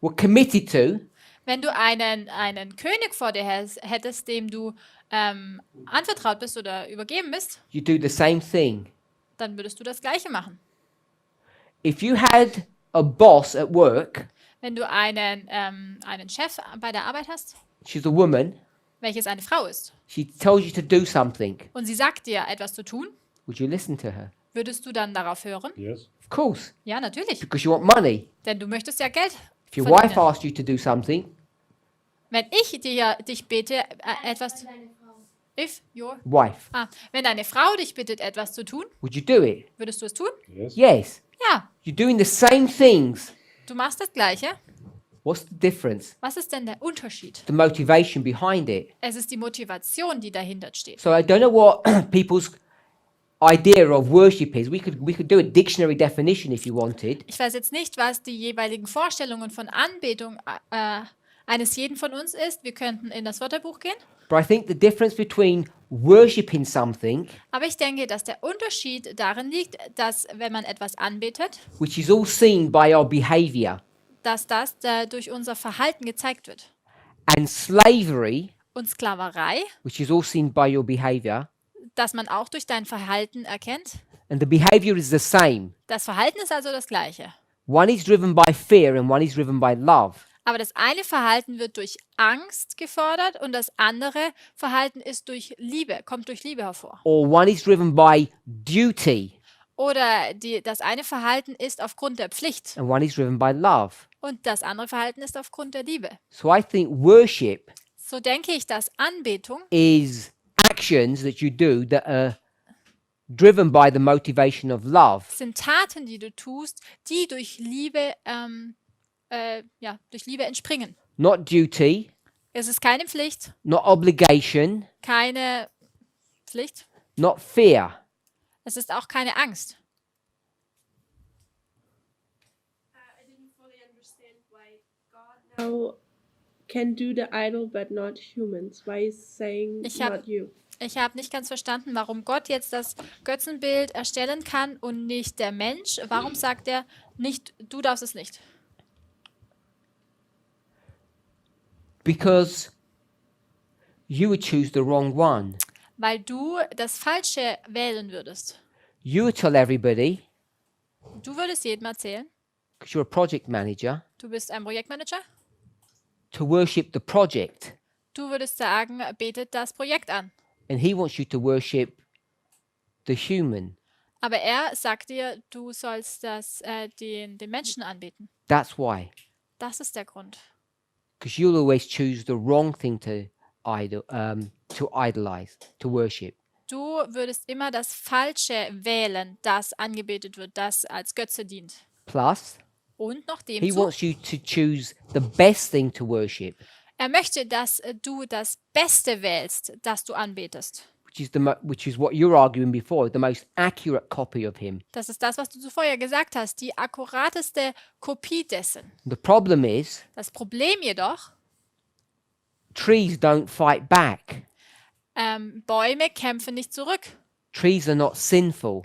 were committed to, Wenn du einen König vor dir hättest, dem du anvertraut bist oder übergeben bist, you do the same thing. dann würdest du das Gleiche machen. If you had a boss at work, Wenn du einen Chef bei der Arbeit hast, she's a woman, welches eine Frau ist, she tells you to do something, und sie sagt dir etwas zu tun, would you listen to her? würdest du dann darauf hören? Yes. Of course, Ja, natürlich. because you want money. Denn du möchtest ja Geld If your verdienen. wife asks you to do something, Wenn ich dich bitte, etwas... If your... wife, wenn deine Frau dich bittet, etwas zu tun, would you do it? würdest du es tun? Yes. Yes. Ja, You're doing the same things. du machst das Gleiche. What's the difference? Was ist denn der Unterschied? The motivation behind it. Es ist die Motivation, die dahinter steht. So I don't know what people's idea of worship is. We could do a dictionary definition if you wanted. Ich weiß jetzt nicht, was die jeweiligen Vorstellungen von Anbetung eines jeden von uns ist. Wir könnten in das Wörterbuch gehen. But I think the difference between worshiping something, Aber ich denke, dass der Unterschied darin liegt, dass wenn man etwas anbetet, which is all seen by our behavior, dass das durch unser Verhalten gezeigt wird. and slavery, Und Sklaverei, which is all seen by your behavior, dass man auch durch dein Verhalten erkennt. and the behavior is the same. Das Verhalten ist also das gleiche. One is driven by fear and one is driven by love. Aber das eine Verhalten wird durch Angst gefordert und das andere Verhalten ist durch Liebe, kommt durch Liebe hervor. Or one is driven by duty Oder das eine Verhalten ist aufgrund der Pflicht and one is driven by love. und das andere Verhalten ist aufgrund der Liebe. So I think worship So denke ich, dass Anbetung is actions that you do that are driven by the motivation of love. sind Taten, die du tust, die durch Liebe entspringen. Not duty, Es ist keine Pflicht, not obligation, keine Pflicht. not fear. Es ist auch keine Angst. I didn't fully understand why God now can do the idol but not humans. Why is saying Ich hab- not you? Ich habe nicht ganz verstanden, warum Gott jetzt das Götzenbild erstellen kann und nicht der Mensch. Warum sagt er nicht, du darfst es nicht? Because you would choose the wrong one. Weil du das Falsche wählen würdest. You would tell everybody, Du würdest jedem erzählen, because you're a project manager, du bist ein Projektmanager. to worship the project. Du würdest sagen, betet das Projekt an. And he wants you to worship the human. Aber er sagt dir, du sollst den Menschen anbeten. That's why. Das ist der Grund. Because you'll always choose the wrong thing to idolize, to worship. Du würdest immer das Falsche wählen, das angebetet wird, das als Götze dient. Plus, Und noch he dem zu, wants you to choose the best thing to worship, er möchte, dass du das Beste wählst, das du anbetest. which is what you're arguing before, the most accurate copy of him. Das ist das, was du zuvor ja gesagt hast, die akkurateste Kopie dessen. The problem is, Das Problem jedoch, trees don't fight back. Bäume kämpfen nicht zurück. Trees are not sinful.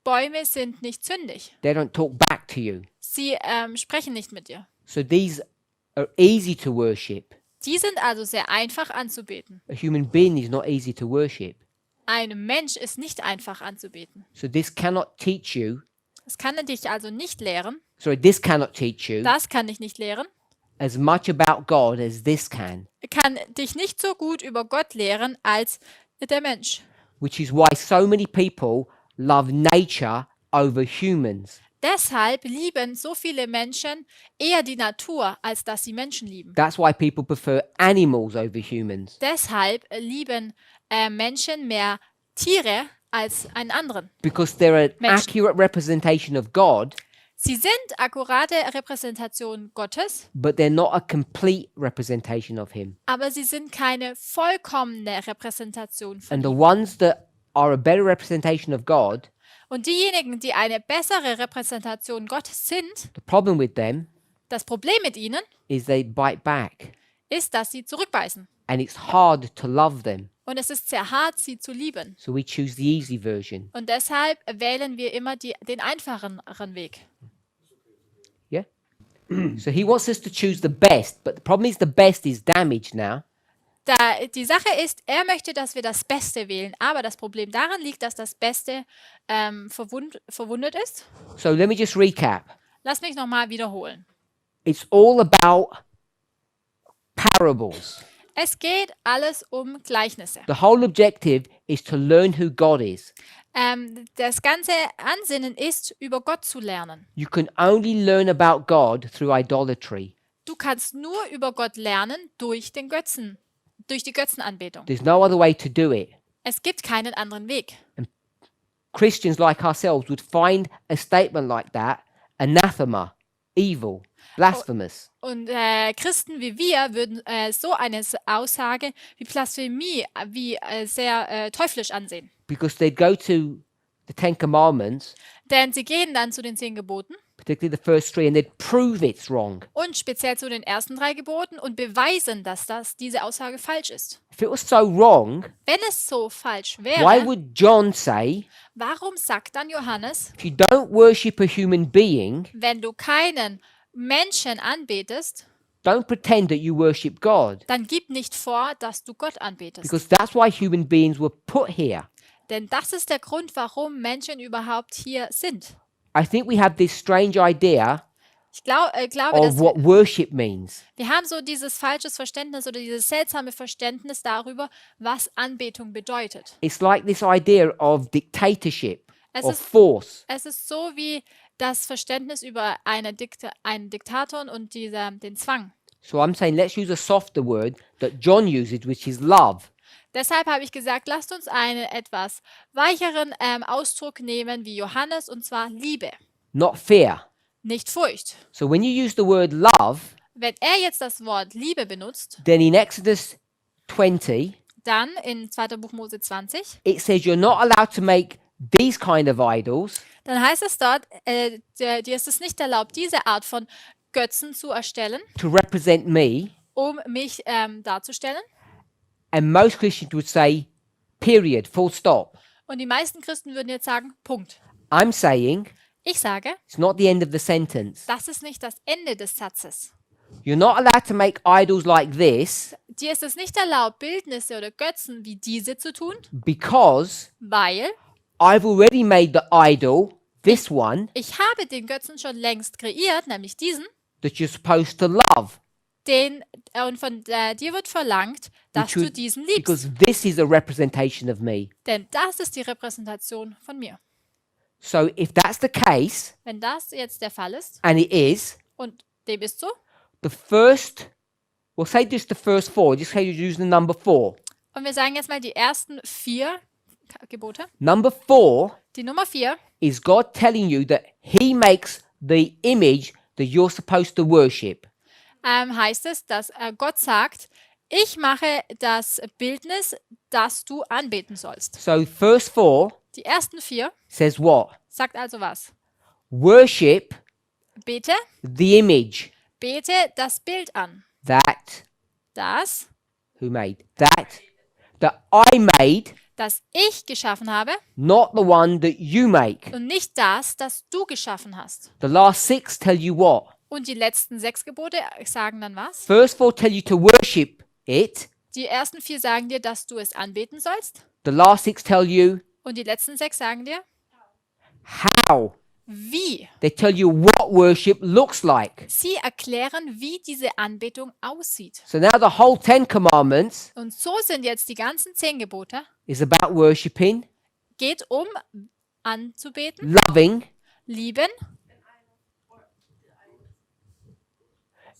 Bäume sind nicht sündig. They don't talk back to you. Sie sprechen nicht mit dir. So these are easy to worship. Die sind also sehr einfach anzubeten. A human being is not easy to worship. Ein Mensch ist nicht einfach anzubeten. So this cannot teach you. Das kann dich also nicht lehren. This cannot teach you Das kann dich nicht lehren. as much about God as this can. Kann dich nicht so gut über Gott lehren als der Mensch. Which is why so many people love nature over humans. Deshalb lieben so viele Menschen eher die Natur, als dass sie Menschen lieben. That's why people prefer animals over humans. Deshalb lieben Menschen mehr Tiere als einen anderen. Because they're an Menschen. accurate representation of God, Sie sind akkurate Repräsentationen Gottes, but they're not a complete representation of Him. aber sie sind keine vollkommene Repräsentation von And the ihm. ones that are a better representation of God, Und diejenigen, die eine bessere Repräsentation Gottes sind, the problem with them das Problem mit ihnen is they bite back. ist, dass sie zurückbeißen. And it's hard to love them. Und es ist sehr hart, sie zu lieben. So we choose the easy version. Und deshalb wählen wir immer den einfacheren Weg. Yeah? So He wants us to choose the best, but the problem is the best is damaged now. Die Sache ist, er möchte, dass wir das Beste wählen, aber das Problem daran liegt, dass das Beste verwundet ist. So let me just recap. Lass mich nochmal wiederholen. It's all about parables. Es geht alles um Gleichnisse. The whole objective is to learn who God is. Das ganze Ansinnen ist, über Gott zu lernen. You can only learn about God through idolatry. Du kannst nur über Gott lernen durch die Götzenanbetung. There's no other way to do it. Es gibt keinen anderen Weg. Christians like ourselves would find a statement like that anathema, evil, blasphemous. Und Christen wie wir würden so eine Aussage wie Blasphemie, wie sehr teuflisch ansehen. Because they'd go to the Ten Commandments, Denn sie gehen dann zu den 10 Geboten, particularly the first three, and they'd prove it's wrong. Und speziell zu den ersten 3 Geboten und beweisen, dass diese Aussage falsch ist. If it was so wrong, Wenn es so falsch why wäre, would John say, warum sagt dann Johannes, if you don't worship a human being, wenn du keinen Menschen anbetest, don't pretend that you worship God? dann gib nicht vor, dass du Gott anbetest. Because that's why human beings were put here. Denn das ist der Grund, warum Menschen überhaupt hier sind. I think we have this strange idea Ich glaube, of dass what worship means. wir haben so dieses falsches Verständnis oder dieses seltsame Verständnis darüber, was Anbetung bedeutet. It's like this idea of dictatorship, Es of ist, force. es ist so wie das Verständnis über einen Diktator und den Zwang. So I'm saying let's use a softer word that John uses, which is love. Deshalb habe ich gesagt, lasst uns einen etwas weicheren Ausdruck nehmen wie Johannes, und zwar Liebe, Not fear. nicht Furcht. So when you use the word love, Wenn er jetzt das Wort Liebe benutzt, then in Exodus 20, dann in 2. Buch Mose 20, it says you're not allowed to make these kind of idols dann heißt es dort, dir ist es nicht erlaubt, diese Art von Götzen zu erstellen, to represent me. um mich darzustellen. And most Christians would say, period, full stop. Und die meisten Christen würden jetzt sagen, Punkt. I'm saying Ich sage, it's not the end of the sentence. das ist nicht das Ende des Satzes. You're not allowed to make idols like this Dir ist es nicht erlaubt, Bildnisse oder Götzen wie diese zu tun, because weil I've already made the idol, this one, ich habe den Götzen schon längst kreiert, nämlich diesen, that you're supposed to love. und von dir wird verlangt, dass Which du would- diesen liebst. because this is a representation of me. Denn das ist die Repräsentation von mir. So if that's the case, Wenn das jetzt der Fall ist, and it is, und dem ist so, the first, we'll say just the first four, just say you're using the number 4. und wir sagen jetzt mal die ersten 4 Gebote. Number 4 Die Nummer 4 is God telling you that He makes the image that you're supposed to worship. heißt es, dass Gott sagt, ich mache das Bildnis, das du anbeten sollst. So verse 4 Die ersten 4 says what? sagt also was? Worship Bete, the image bete das Bild an. that, Das, who made? That I made, das ich geschaffen habe not the one that you make. und nicht das, das du geschaffen hast. The last 6 tell you what? Und die letzten 6 Gebote sagen dann was? First 4 tell you to worship it. Die ersten 4 sagen dir, dass du es anbeten sollst. The last 6 tell you Und die letzten 6 sagen dir, how. wie. They tell you what worship looks like. Sie erklären, wie diese Anbetung aussieht. So now the whole 10 commandments Und so sind jetzt die ganzen 10 Gebote, is about worshiping, geht um anzubeten, loving. lieben.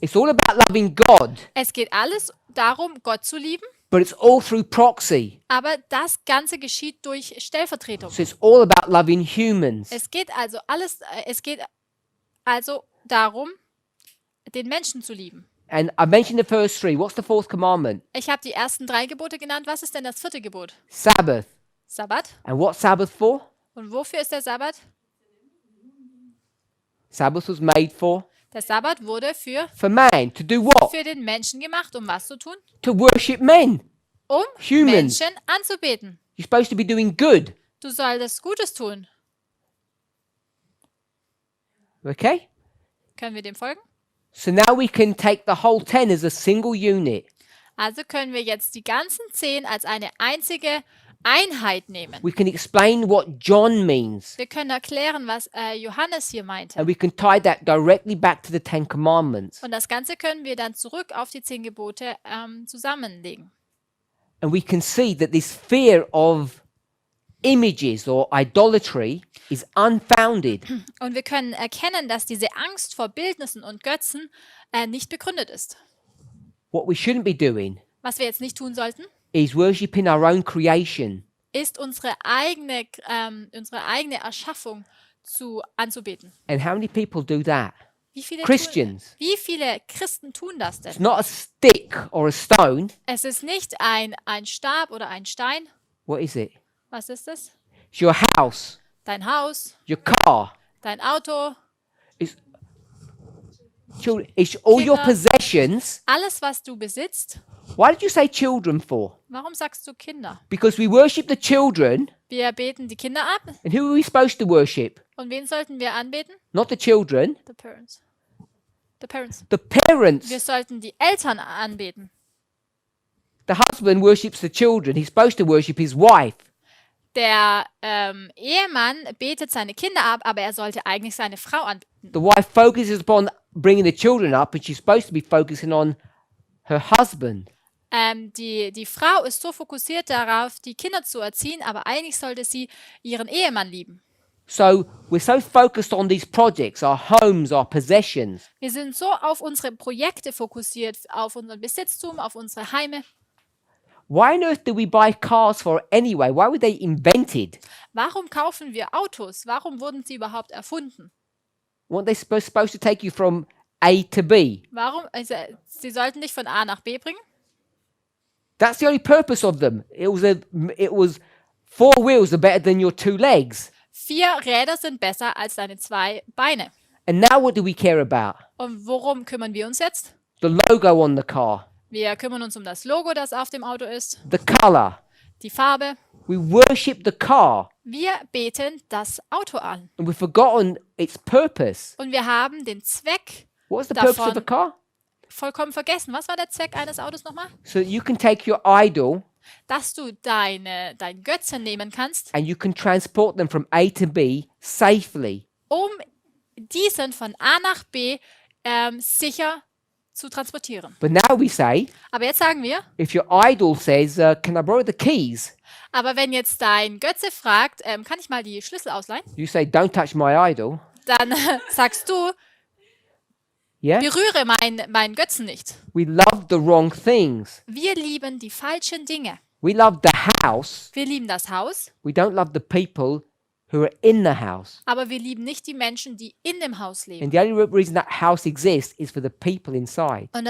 It's all about loving God, Es geht alles darum, Gott zu lieben, but it's all through proxy. aber das Ganze geschieht durch Stellvertretung. So it's all about loving humans. Es geht also darum, den Menschen zu lieben. And I mentioned the first 3. What's the 4th commandment? Ich habe die ersten 3 Gebote genannt. Was ist denn das 4. Gebot? Sabbath. Sabbat. And what's Sabbath for? Und wofür ist der Sabbat? Sabbath was made for Der Sabbat wurde für man. To do what? den Menschen gemacht, um was zu tun? To worship men. Um Humans. Menschen anzubeten. You're supposed to be doing good. Du solltest Gutes tun. Okay? Können wir dem folgen? So now we can take the whole 10 as a single unit. Also können wir jetzt die ganzen 10 als eine einzige Einheit nehmen. We can explain what John means. Wir können erklären, was Johannes hier meinte. And we can tie that directly back to the 10 commandments. Und das Ganze können wir dann zurück auf die 10 Gebote zusammenlegen. And we can see that this fear of images or idolatry is unfounded. Und wir können erkennen, dass diese Angst vor Bildnissen und Götzen nicht begründet ist. What we shouldn't be doing Was wir jetzt nicht tun sollten, is worshipping our own creation. ist unsere eigene Erschaffung anzubeten. And how many people do that? Wie Christians. Wie viele Christen tun das It's denn? not a stick or a stone. Es ist nicht ein Stab oder ein Stein. What is it? Was ist es? It's your house, Dein Haus, your car. dein Auto. It's It's all your Kinder. possessions. Alles, was du besitzt. Why did you say children for? Warum sagst du Kinder? Because we worship the children, Wir beten die Kinder ab. and who are we supposed to worship? Und wen sollten wir anbeten? Not the children, The parents. The parents. the parents. Wir sollten die Eltern anbeten. The husband worships the children. He's supposed to worship his wife. Der Ehemann betet seine Kinder ab, aber er sollte eigentlich seine Frau anbeten. The wife focuses upon bringing the children up, and she's supposed to be focusing on her husband. Die Frau ist so fokussiert darauf, die Kinder zu erziehen, aber eigentlich sollte sie ihren Ehemann lieben. So we're so focused on these projects, our homes, our possessions. Wir sind so auf unsere Projekte fokussiert, auf unseren Besitztum, auf unsere Heime. Why on earth do we buy cars for anyway? Why were they invented? Warum kaufen wir Autos? Warum wurden sie überhaupt erfunden? Weren't they supposed to take you from A to B? Warum? Also, sie sollten dich von A nach B bringen? That's the only purpose of them. It was 4 wheels are better than your 2 legs. 4 Räder sind besser als deine 2 Beine. And now what do we care about? Und worum kümmern wir uns jetzt? The logo on the car, Wir kümmern uns um das Logo, das auf dem Auto ist, the color. die Farbe. We worship the car, Wir beten das Auto an. and we've forgotten its purpose. Und wir haben den Zweck What's the purpose of the davon car? vollkommen vergessen. Was war der Zweck eines Autos nochmal? So that you can take your idol Dass du dein Götzen nehmen kannst, and you can transport them from A to B safely. um diesen von A nach B sicher zu transportieren. But now we say, Aber jetzt sagen wir, if your idol says, can I borrow the keys? aber wenn jetzt dein Götze fragt, kann ich mal die Schlüssel ausleihen? You say, don't touch my idol. Dann sagst du, Yeah? berühre meinen Götzen nicht. We love the wrong things. Wir lieben die falschen Dinge. We love the house. Wir lieben das Haus, We don't love the people who are in the house. aber wir lieben nicht die Menschen, die in dem Haus leben. And the only reason that house exists is for the people inside. Und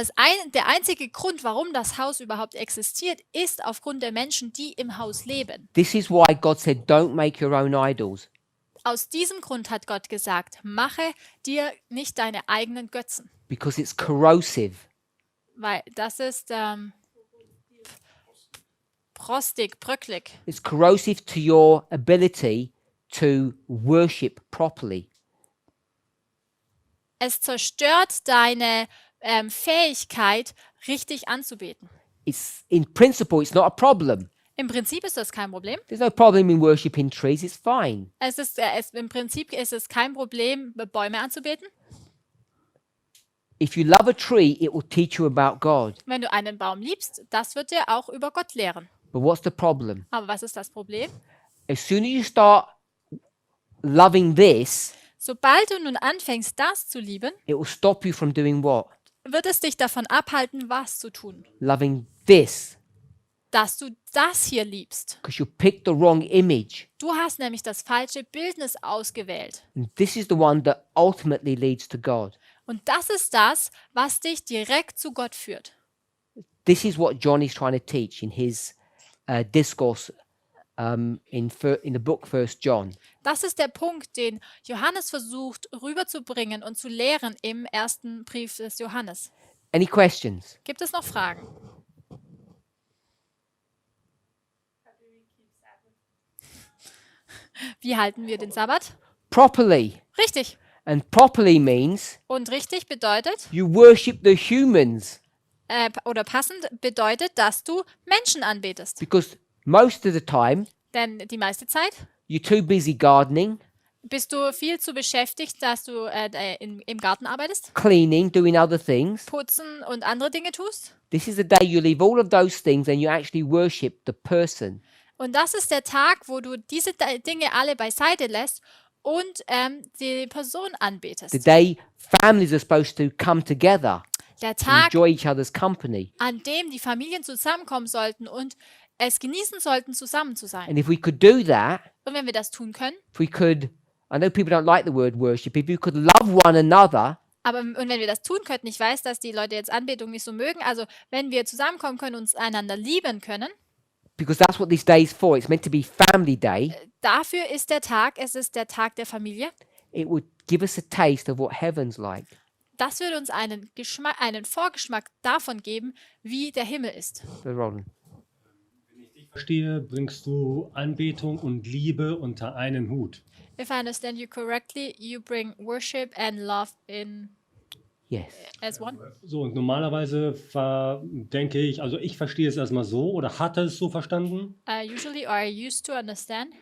der einzige Grund, warum das Haus überhaupt existiert, ist aufgrund der Menschen, die im Haus leben. This is why God said, don't make your own idols. Aus diesem Grund hat Gott gesagt, mache dir nicht deine eigenen Götzen, Because it's corrosive. weil das ist frostig, bröcklig. It's corrosive to your ability to worship properly. Es zerstört deine Fähigkeit, richtig anzubeten. It's in principle, it's not a problem. Im Prinzip ist das kein Problem. There's no problem in worshiping trees. It's fine. Im Prinzip ist es kein Problem, Bäume anzubeten. If you love a tree, it will teach you about God. Wenn du einen Baum liebst, das wird dir auch über Gott lehren. But what's the problem? Aber was ist das Problem? As soon as you start loving this, Sobald du nun anfängst, das zu lieben, it will stop you from doing what? wird es dich davon abhalten, was zu tun. Loving this. Dass du das hier liebst. Because you picked the wrong image. Du hast nämlich das falsche Bildnis ausgewählt. And this is the one that ultimately leads to God. Und das ist das, was dich direkt zu Gott führt. This is what John is trying to teach in his discourse in the book 1 John. Das ist der Punkt, den Johannes versucht rüberzubringen und zu lehren im ersten Brief des Johannes. Any questions? Gibt es noch Fragen? Wie halten wir den Sabbat? Properly. Richtig. And properly means Und richtig bedeutet, you worship the humans. oder passend bedeutet, dass du Menschen anbetest. Because most of the time, Denn die meiste Zeit you're too busy gardening, bist du viel zu beschäftigt, dass du im Garten arbeitest, cleaning, doing other things. putzen und andere Dinge tust. This is the day you leave all of those things and you actually worship the person. Und das ist der Tag, wo du diese Dinge alle beiseite lässt und die Person anbetest. The day families are supposed to come together, Der Tag, enjoy each other's company. an dem die Familien zusammenkommen sollten und es genießen sollten, zusammen zu sein. And if we could do that, Und wenn wir das tun können, if we could, I know people don't like the word worship, if you could love one another, und wenn wir das tun könnten, ich weiß, dass die Leute jetzt Anbetung nicht so mögen, also wenn wir zusammenkommen können und uns einander lieben können, because that's what this day is for, it's meant to be family day, dafür ist der Tag, es ist der Tag der Familie, it would give us a taste of what heaven's like. Das würde uns einen Vorgeschmack davon geben, wie der Himmel ist. So Roland. Verstehe, bringst du Anbetung und Liebe unter einen Hut. If I understand you correctly, you bring worship and love in Yes. as one. So, und normalerweise denke ich, also ich verstehe es erstmal so oder hatte es so verstanden. Usually, or I used to understand,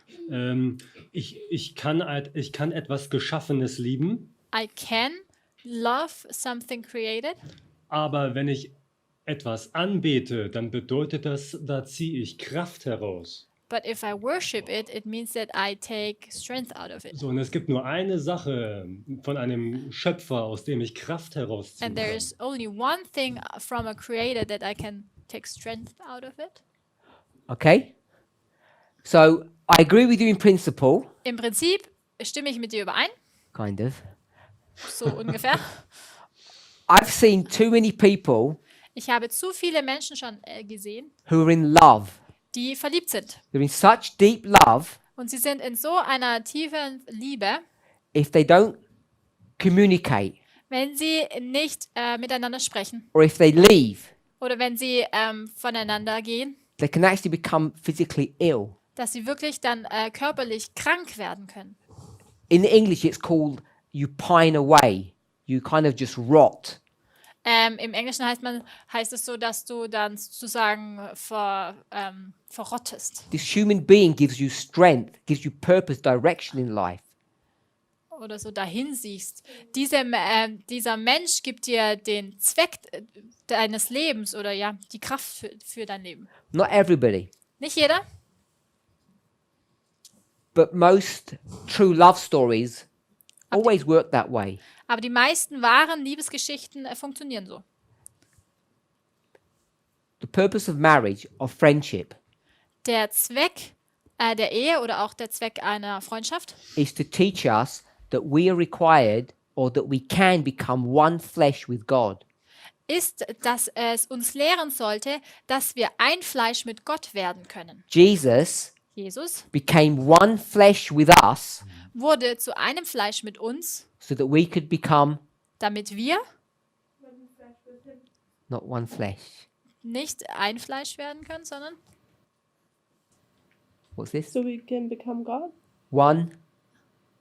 Ich kann etwas Geschaffenes lieben, I can love something created, aber wenn ich etwas anbete, dann bedeutet das, da ziehe ich Kraft heraus. but if I worship it, it means that I take strength out of it. So, und es gibt nur eine Sache von einem Schöpfer, aus dem ich Kraft herausziehen And there kann. is only one thing from a creator that I can take strength out of it. Okay? So I agree with you in principle, Im Prinzip stimme ich mit dir überein, kind of. so ungefähr. I've seen too many people Ich habe zu viele Menschen schon gesehen, who are in love. die verliebt sind. They're in such deep love, Und sie sind in so einer tiefen Liebe, if they don't communicate wenn sie nicht miteinander sprechen or if they leave, oder wenn sie voneinander gehen, they can actually become physically ill. dass sie wirklich dann körperlich krank werden können. In English, it's called you pine away. You kind of just rot. Im Englischen heißt es so, dass du dann sozusagen verrottest. This human being gives you strength, gives you purpose, direction in life. Oder so dahin siehst. Dieser Mensch gibt dir den Zweck deines Lebens oder ja, die Kraft für dein Leben. Not everybody, Nicht jeder, but most true love stories always work that way. aber die meisten wahren Liebesgeschichten funktionieren so. The purpose of marriage, of friendship, Der Zweck der Ehe oder auch der Zweck einer Freundschaft is to teach us that we are required or that we can become one flesh with God. ist, dass es uns lehren sollte, dass wir ein Fleisch mit Gott werden können. Jesus Jesus became one flesh with us wurde zu einem Fleisch mit uns, so that we could become damit wir not one flesh. nicht ein Fleisch werden können, sondern What's this? So we can become God, One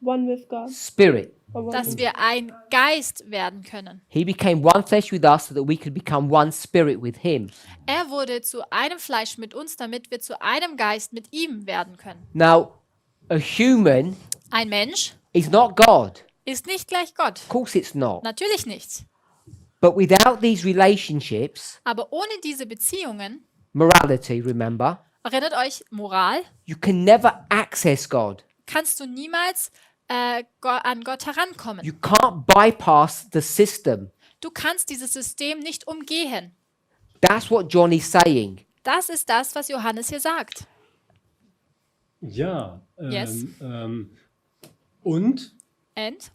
one with God. spirit. Or one dass with- wir ein Geist werden können. He became one flesh with us so that we could become one spirit with him. Er wurde zu einem Fleisch mit uns, damit wir zu einem Geist mit ihm werden können. Now, a human Ein Mensch is not God. ist nicht gleich Gott. Of course it's not. Natürlich nicht. But without these relationships, Aber ohne diese Beziehungen, morality, remember, erinnert euch, Moral, you can never access God. kannst du niemals an Gott herankommen. You can't bypass the system. Du kannst dieses System nicht umgehen. That's what John is saying. Das ist das, was Johannes hier sagt. Ja, Yes. Und And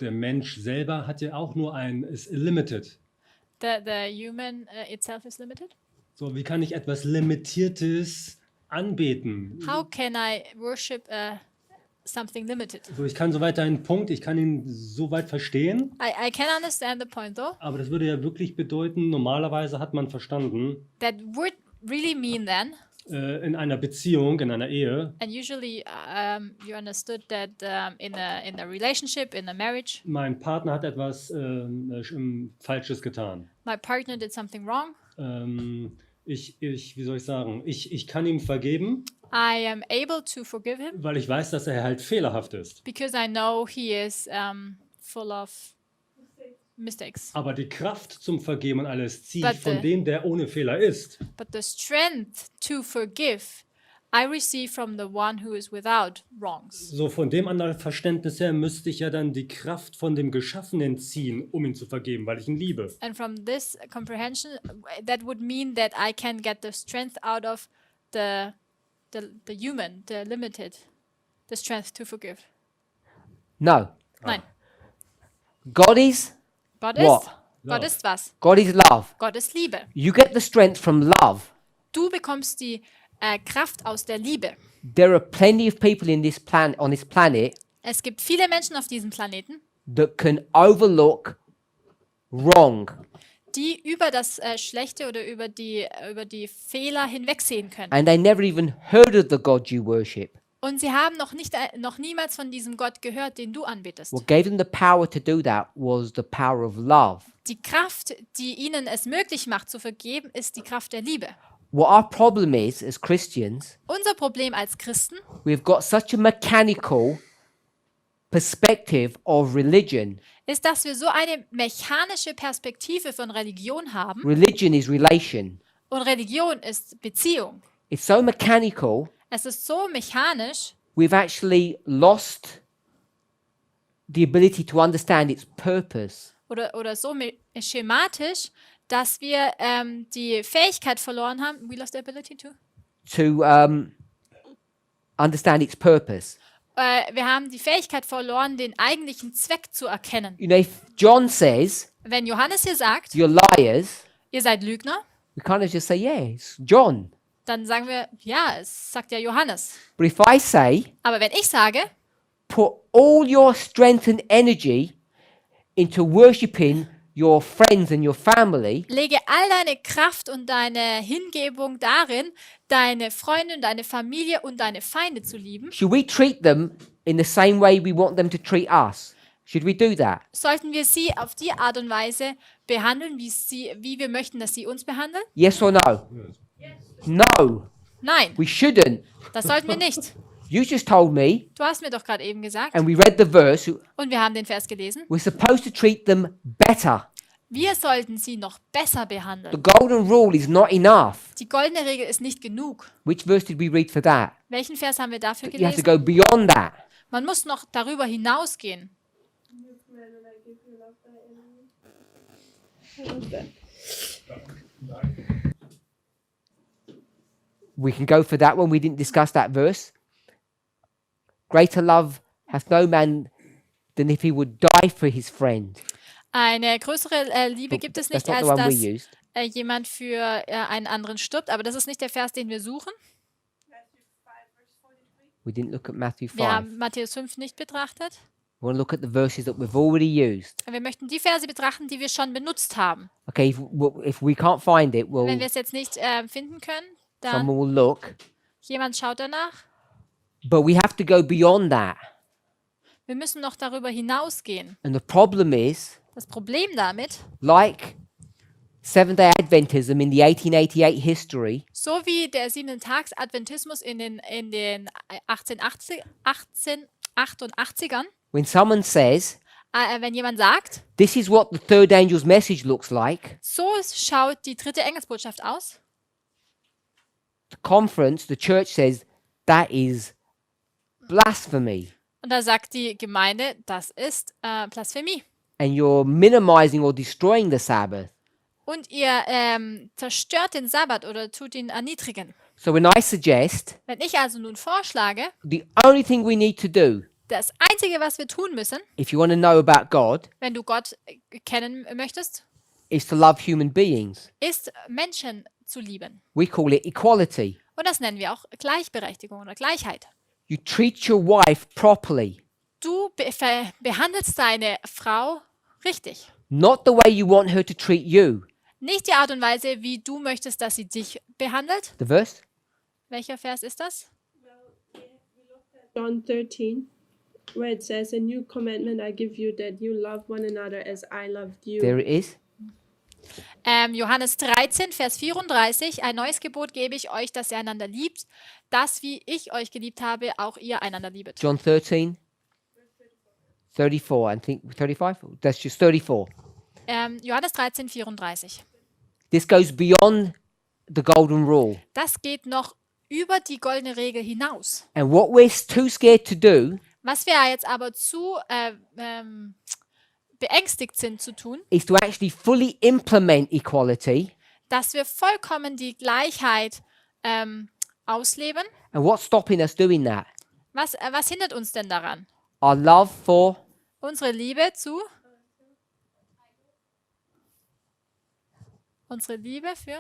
der Mensch selber hat ja auch nur ist limited. the human itself is limited. So, wie kann ich etwas Limitiertes anbeten? How can I worship something limited? So, ich kann so weiter einen Punkt, ich kann ihn so weit verstehen, I can understand the point though. aber das würde ja wirklich bedeuten, normalerweise hat man verstanden, That would really mean then, in einer Beziehung, in einer Ehe, and usually you understood that in a relationship, in a marriage, mein Partner hat etwas Falsches getan. my partner did something wrong. Wie soll ich sagen, ich kann ihm vergeben, I am able to forgive him weil ich weiß, dass er halt fehlerhaft ist. because I know he is full of mistakes. Aber die Kraft zum Vergeben und alles ziehe But ich von the- dem, der ohne Fehler ist. But the strength to forgive I receive from the one who is without wrongs. So von dem anderen Verständnis her müsste ich ja dann die Kraft von dem Geschaffenen ziehen, um ihn zu vergeben, weil ich ihn liebe. And from this comprehension, that would mean that I can get the strength out of the human, the limited, the strength to forgive. No. Nein, God is Gott What? ist. Gott ist was? God is love. Gott ist Liebe. You get the strength from love. Du bekommst die Kraft aus der Liebe. There are plenty of people in on this planet Es gibt viele Menschen auf diesem Planeten, that can overlook wrong. die über das Schlechte oder über die Fehler hinwegsehen können. And they never even heard of the God you worship. Und sie haben noch niemals von diesem Gott gehört, den du anbetest. What gave them the power to do that was the power of love. Die Kraft, die ihnen es möglich macht zu vergeben, ist die Kraft der Liebe. What our problem is as Christians, Unser Problem als Christen we've got such a mechanical perspective of religion. ist, dass wir so eine mechanische Perspektive von Religion haben. Religion is relation. Und Religion ist Beziehung. It's so mechanical, Es ist so mechanisch, we've actually lost the ability to understand its purpose. oder so schematisch, dass wir die Fähigkeit verloren haben. We lost the ability to? To understand its purpose. Wir haben die Fähigkeit verloren, den eigentlichen Zweck zu erkennen. You know, if John says, Wenn Johannes hier sagt, you're liars, ihr seid Lügner, we kind of just say, yeah, it's John. dann sagen wir, ja, es sagt ja Johannes. But if I say, Aber wenn ich sage, put all your strength and energy into worshipping your friends and your family, lege all deine Kraft und deine Hingebung darin, deine Freunde und deine Familie und deine Feinde zu lieben, should we treat them in the same way we want them to treat us? Should we do that? sollten wir sie auf die Art und Weise behandeln, wie wir möchten, dass sie uns behandeln? Yes or no? No, Nein, we shouldn't. das sollten wir nicht. You just told me, Du hast mir doch gerade eben gesagt, and we read the verse, und wir haben den Vers gelesen, we're supposed to treat them better. wir sollten sie noch besser The behandeln. golden rule is not enough. Die goldene Regel ist nicht genug. Which verse did we read for that? Welchen Vers haben wir dafür You have to gelesen? go beyond that. Man muss noch darüber hinausgehen. We can go for that one. We didn't discuss that verse. Greater love hath no man than if he would die for his friend. Eine größere Liebe gibt es That's nicht, not the als one we dass used. jemand für einen anderen stirbt. Aber das ist nicht der Vers, den wir suchen. We didn't look at Matthew 5. Wir haben Matthäus 5 nicht betrachtet. We want to look at the verses that we've already used. Wir möchten die Verse betrachten, die wir schon benutzt haben. Okay, if we can't find it, Wenn wir es jetzt nicht finden können, dann someone will look. jemand schaut danach. But we have to go beyond that. Wir müssen noch darüber hinausgehen. And the problem is, Das Problem damit, like Seventh-day Adventism in the 1888 history, so wie der Siebentags-Adventismus in den 1888ern, when someone says, wenn jemand sagt, this is what the third angel's message looks like, so schaut die dritte Engelsbotschaft aus, the conference, the church says, that is blasphemy. und da sagt die Gemeinde, das ist Blasphemie. And you're minimizing or destroying the Sabbath. Und ihr zerstört den Sabbat oder tut ihn erniedrigen. So when I suggest, Wenn ich also nun vorschlage, the only thing we need to do, das Einzige, was wir tun müssen, if you want to know about God, wenn du Gott kennen möchtest, is to love human beings. ist Menschen zu lieben. We call it equality. Und das nennen wir auch Gleichberechtigung oder Gleichheit. You treat your wife properly, Du behandelst deine Frau richtig. not the way you want her to treat you. Nicht die Art und Weise, wie du möchtest, dass sie dich behandelt. The verse? Welcher Vers ist das? John 13, where it says, "A new commandment I give you, that you love one another as I loved you." There it is. Johannes 13, Vers 34. Ein neues Gebot gebe ich euch, dass ihr einander liebt, dass, wie ich euch geliebt habe, auch ihr einander liebet. John 13, 34, I think 35? That's just 34. Johannes 13, 34. This goes beyond the golden rule. Das geht noch über die goldene Regel hinaus. And what we're too scared to do Was wir jetzt aber zu beängstigt sind zu tun, is to actually fully implement equality. dass wir vollkommen die Gleichheit ausleben. And what's stopping us doing that? Was hindert uns denn daran? Our love for Unsere Liebe zu? Unsere Liebe für?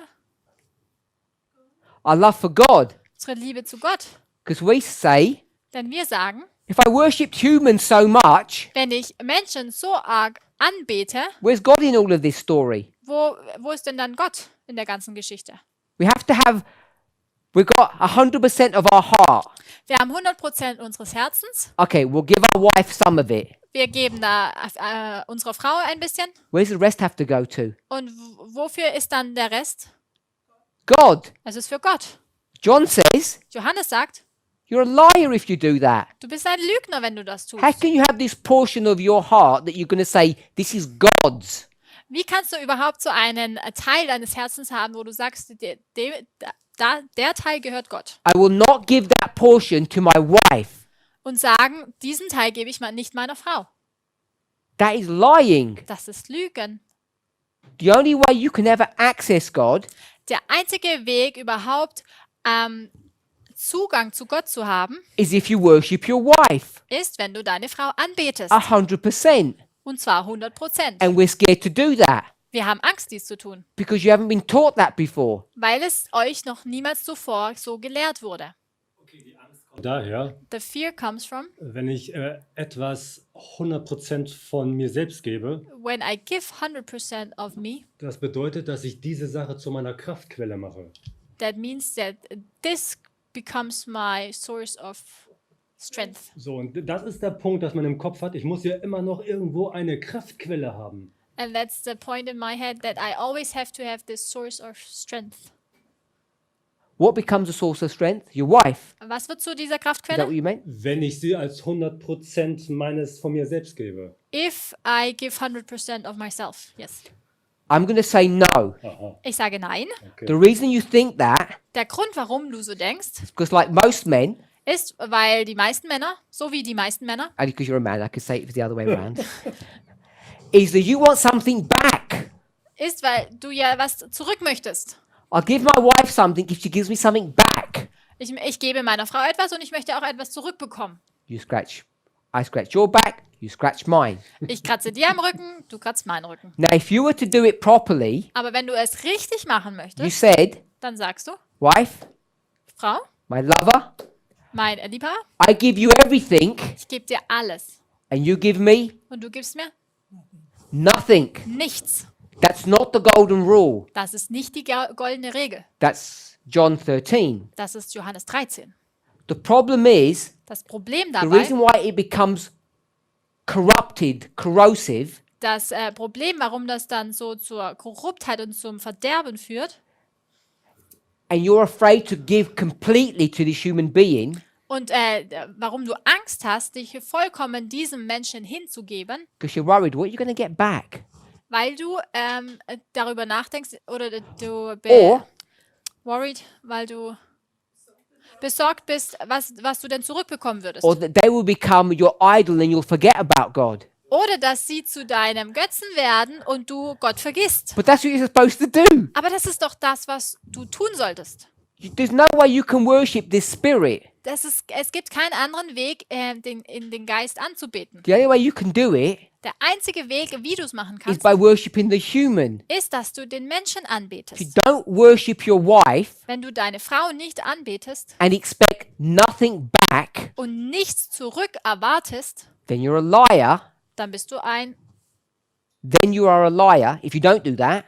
our love for God. Unsere Liebe zu Gott. Because we say Denn wir sagen, If I worshipped humans so much, Wenn ich Menschen so arg anbete, where's God in all of this story? wo ist denn dann Gott in der ganzen Geschichte? We've got 100% of our heart. Wir haben 100% unseres Herzens. Okay, we'll give our wife some of it. Wir geben da unserer Frau ein bisschen. Where's the rest have to go to? Und wofür ist dann der Rest? God. Es ist für Gott. John says, Johannes sagt, you're a liar if you do that. du bist ein Lügner, wenn du das tust. How can you have this portion of your heart that you're going to say, this is God's? Wie kannst du überhaupt so einen Teil deines Herzens haben, wo du sagst, der Teil gehört Gott? I will not give that portion to my wife. Und sagen, diesen Teil gebe ich nicht meiner Frau. That is lying. Das ist Lügen. The only way you can ever access God Der einzige Weg überhaupt, Zugang zu Gott zu haben, is if you worship your wife. ist, wenn du deine Frau anbetest. 100%. Und zwar 100%. And we're scared to do that Wir haben Angst, dies zu tun, because you haven't been taught that before. weil es euch noch niemals zuvor so gelehrt wurde. Daher, The fear comes from wenn ich etwas 100% von mir selbst gebe, when I give 100% of me. das bedeutet, dass ich diese Sache zu meiner Kraftquelle mache. That means that this becomes my source of strength. So, und das ist der Punkt, dass man im Kopf hat, ich muss ja immer noch irgendwo eine Kraftquelle haben. And that's the point in my head, that I always have to have this source of strength. What becomes a source of strength? Your wife. Was wird zu dieser Is that Kraftquelle? what you meant? Wenn ich sie als 100% meines von mir selbst gebe. If I give 100% of myself, yes. I'm going to say no. Aha, Ich sage nein. okay. The reason you think that Der Grund, warum du so denkst, is because, like most men, ist, weil die meisten Männer, so wie die meisten Männer, only because you're a man, I could say it the other way around, is that you want something back. ist, weil du ja was zurück möchtest. I'll give my wife something if she gives me something back. Ich gebe meiner Frau etwas und ich möchte auch etwas zurückbekommen. I scratch your back, you scratch mine. Ich kratze dir am Rücken, du kratzt meinen Rücken. Now, if you were to do it properly, Aber wenn du es richtig machen you möchtest, said, dann sagst du, wife, Frau, my lover, mein Liebhaber, I give you everything ich gebe dir alles. and you give me Und du gibst mir nothing. nichts. That's not the golden rule. Das ist nicht die goldene Regel. That's John 13. Das ist Johannes 13. The problem is, Das Problem the dabei, reason why it becomes corrupted, corrosive, das Problem, warum das dann so zur Korruptheit und zum Verderben führt and you're afraid to give completely to this human being, und warum du Angst hast, dich vollkommen diesem Menschen hinzugeben, because you're worried, what are you going to get back? weil du darüber nachdenkst oder du Or worried, weil du besorgt bist, was du denn zurückbekommen würdest. or that they will become your idol and you'll forget about God. Oder dass sie zu deinem Götzen werden und du Gott vergisst. But that's what you're supposed to do. Aber das ist doch das, was du tun solltest. There's no way you can worship this spirit. Es gibt keinen anderen Weg, in den Geist anzubeten. The only way you can do it Der einzige Weg, wie du es machen is kannst, by worshiping the human. ist, dass du den Menschen If you anbetest. don't worship your wife Wenn du deine Frau nicht anbetest and expect nothing back, und nichts zurück erwartest, then you're a liar. dann bist du Then you are a liar if you don't do that.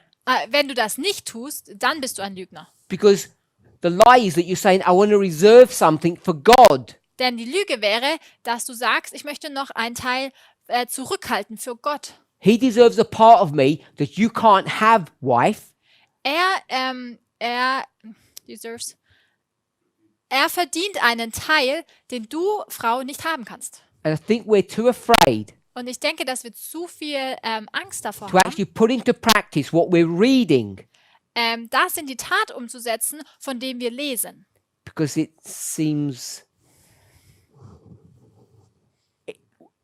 wenn du das nicht tust, dann bist du ein Lügner. Because the lie is that you're saying, I want to reserve something for God. Denn die Lüge wäre, dass du sagst, ich möchte noch einen Teil zurückhalten für Gott. He deserves a part of me that you can't have, wife. Er verdient einen Teil, den du, Frau, nicht haben kannst. And I think we're too afraid Und ich denke, dass wir zu viel Angst davor to haben, actually put into practice what we're reading das in die Tat umzusetzen, von dem wir lesen. because it seems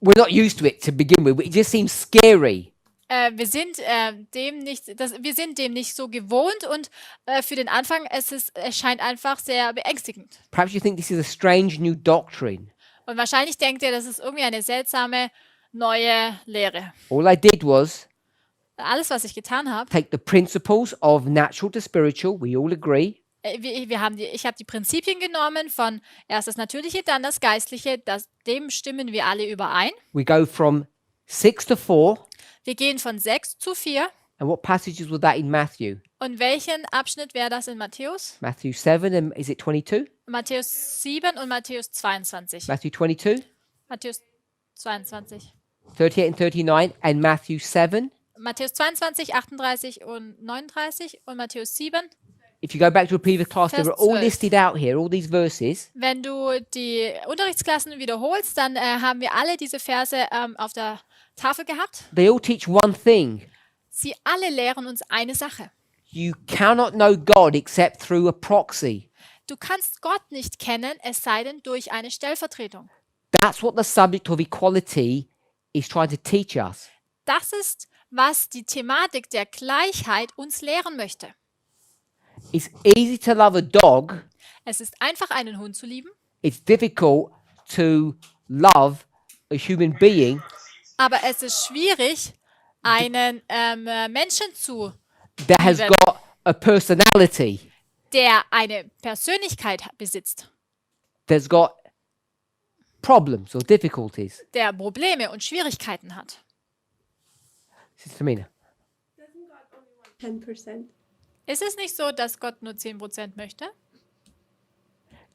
we're not used to it to begin with. It just seems scary. Wir sind dem nicht so gewohnt und für den Anfang es scheint einfach sehr beängstigend. Perhaps you think this is a strange new doctrine. Und wahrscheinlich denkt ihr, das ist irgendwie eine seltsame neue Lehre. All I did was Alles, was ich getan habe, take the principles of natural to spiritual, we all agree, Ich habe die Prinzipien genommen von erst das Natürliche, dann das Geistliche. Dem stimmen wir alle überein. We go from 6 to 4. Wir gehen von 6 zu 4. And what passages was that in Matthew? Und welchen Abschnitt wäre das in Matthäus? Matthew 7 and is it 22? Matthäus 7 und Matthäus 22. Matthew 22, Matthäus 22. 38 and 39, and Matthew 7. Matthäus 22, 38 und 39 und Matthäus 7. If you go back to a previous class, they Vers were all 12. listed out here, all these verses. Wenn du die Unterrichtsklassen wiederholst, dann haben wir alle diese Verse auf der Tafel gehabt. They all teach one thing. Sie alle lehren uns eine Sache. You cannot know God except through a proxy. Du kannst Gott nicht kennen, es sei denn durch eine Stellvertretung. That's what the subject of equality is trying to teach us. Das ist, was die Thematik der Gleichheit uns lehren möchte. It's easy to love a dog. Es ist einfach, einen Hund zu lieben, It's difficult to love a human being aber es ist schwierig, einen Menschen zu that has lieben, got a personality, der eine Persönlichkeit besitzt, that's got problems or difficulties. der Probleme und Schwierigkeiten hat. Sister Mina. Doesn't God only want 10%? Ist es nicht so, dass Gott nur 10% möchte?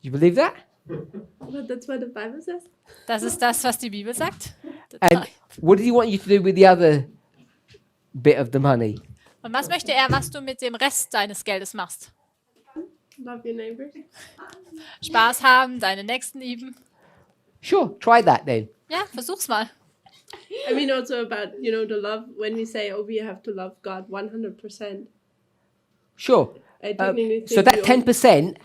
You believe that? But that's what the Bible says. Das ist das, was die Bibel sagt. And what does he want you to do with the other bit of the money? Und was möchte er, was du mit dem Rest deines Geldes machst? Love your neighbors. Spaß haben, deine Nächsten lieben. Sure, try that then. Ja, versuch's mal. I mean, also about, the love, when we say, oh, we have to love God 100%. Sure. I technically So think that we all- 10%,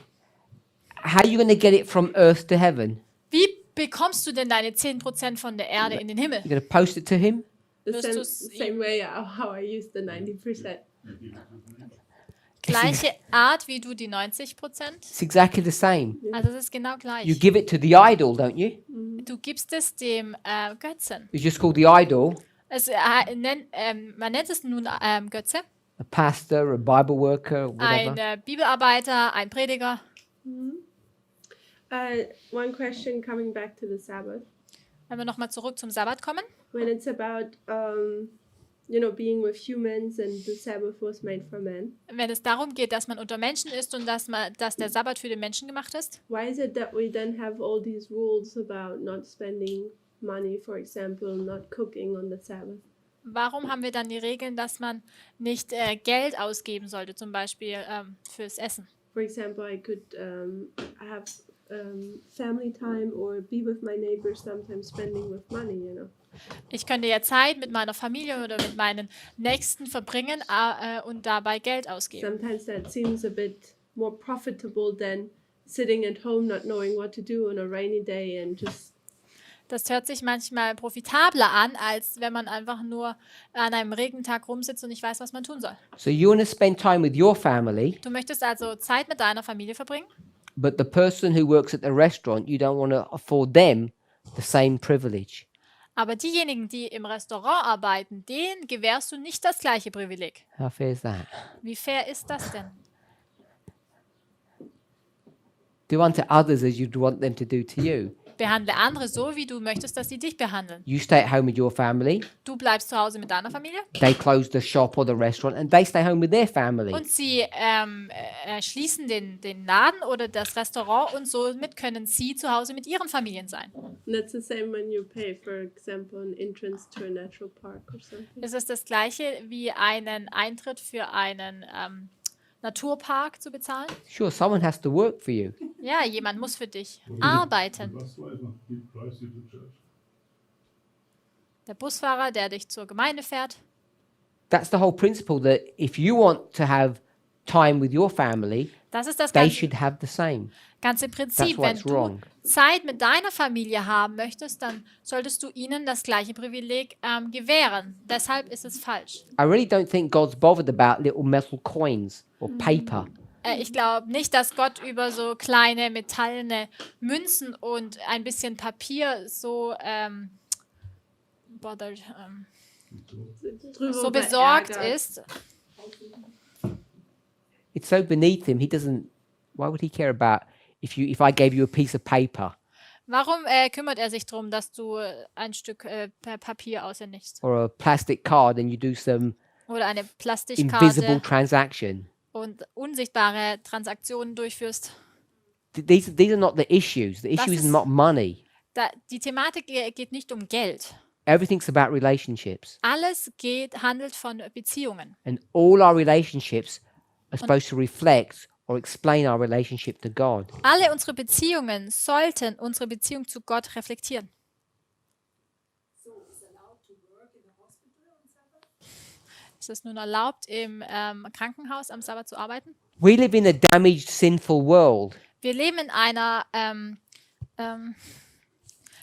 how are you going to get it from earth to heaven? Wie bekommst du denn deine 10% von der Erde in den Himmel? You're going to post it to him? the Wirst same, du's same way how I use the 90%. Gleiche Art wie du die 90%? It's exactly the same. Also es ist genau gleich. You give it to the idol, don't you? Du gibst es dem Götzen. It's just called the idol. Man nennt es nun Götze. A pastor, a Bible worker, whatever. Ein Bibelarbeiter, ein Prediger. One question coming back to the Sabbath. Wenn wir nochmal zurück zum Sabbat kommen. When it's about, being with humans and the Sabbath was made for men, Wenn es darum geht, dass man unter Menschen ist und dass der Sabbat für den Menschen gemacht ist. why is it that we then have all these rules about not spending money, for example, not cooking on the Sabbath? Warum haben wir dann die Regeln, dass man nicht Geld ausgeben sollte, zum Beispiel fürs Essen? For example, I could have family time or be with my neighbors, sometimes spending with money. Ich könnte ja Zeit mit meiner Familie oder mit meinen Nächsten verbringen und dabei Geld ausgeben. Sometimes that seems a bit more profitable than sitting at home not knowing what to do on a rainy day and just Das hört sich manchmal profitabler an, als wenn man einfach nur an einem Regentag rumsitzt und nicht weiß, was man tun soll. So you want to spend time with your family, Du möchtest also Zeit mit deiner Familie verbringen, but the person who works at the restaurant, you don't want to afford them the same privilege. aber diejenigen, die im Restaurant arbeiten, denen gewährst du nicht das gleiche Privileg. How fair is that? Wie fair ist das denn? Do unto others as you'd want them to do to you. Behandle andere so, wie du möchtest, dass sie dich behandeln. You stay at home with your family, Du bleibst zu Hause mit deiner Familie they close the shop or the restaurant, and they stay home with their family. und sie schließen den Laden oder das Restaurant und somit können sie zu Hause mit ihren Familien sein. and that's the same when you pay, for example, an entrance to a natural park or something. Es ist das gleiche wie einen Eintritt für einen Naturpark zu bezahlen. Sure, someone has to work for you. Ja, jemand muss für dich arbeiten. Busdriver, he drives you to church. Der Busfahrer, der dich zur Gemeinde fährt. That's the whole principle that if you want to have time with your family, Das ist das they ganze, should have the same. ganze Prinzip. That's Wenn what's du wrong. Zeit mit deiner Familie haben möchtest, dann solltest du ihnen das gleiche Privileg gewähren. Deshalb ist es falsch. I really don't think God's bothered about little metal coins or paper. Ich glaube nicht, dass Gott über so kleine metallene Münzen und ein bisschen Papier so so besorgt ist. It's so beneath him, he doesn't Why would he care about if I gave you a piece of paper Warum kümmert er sich darum, dass du ein Stück Papier aushändigst or a plastic card and you do some oder eine invisible Plastikkarte transaction? und unsichtbare Transaktionen durchführst? These are not the issues. The Das issue is ist- not money. Die Thematik geht nicht um Geld. Everything's about relationships. Alles handelt von Beziehungen. And all our relationships are supposed to reflect or explain our relationship to God. Alle unsere Beziehungen sollten unsere Beziehung zu Gott reflektieren. Ist es nun erlaubt, im Krankenhaus am Sabbat zu arbeiten? We live in a damaged, sinful world. Wir leben in einer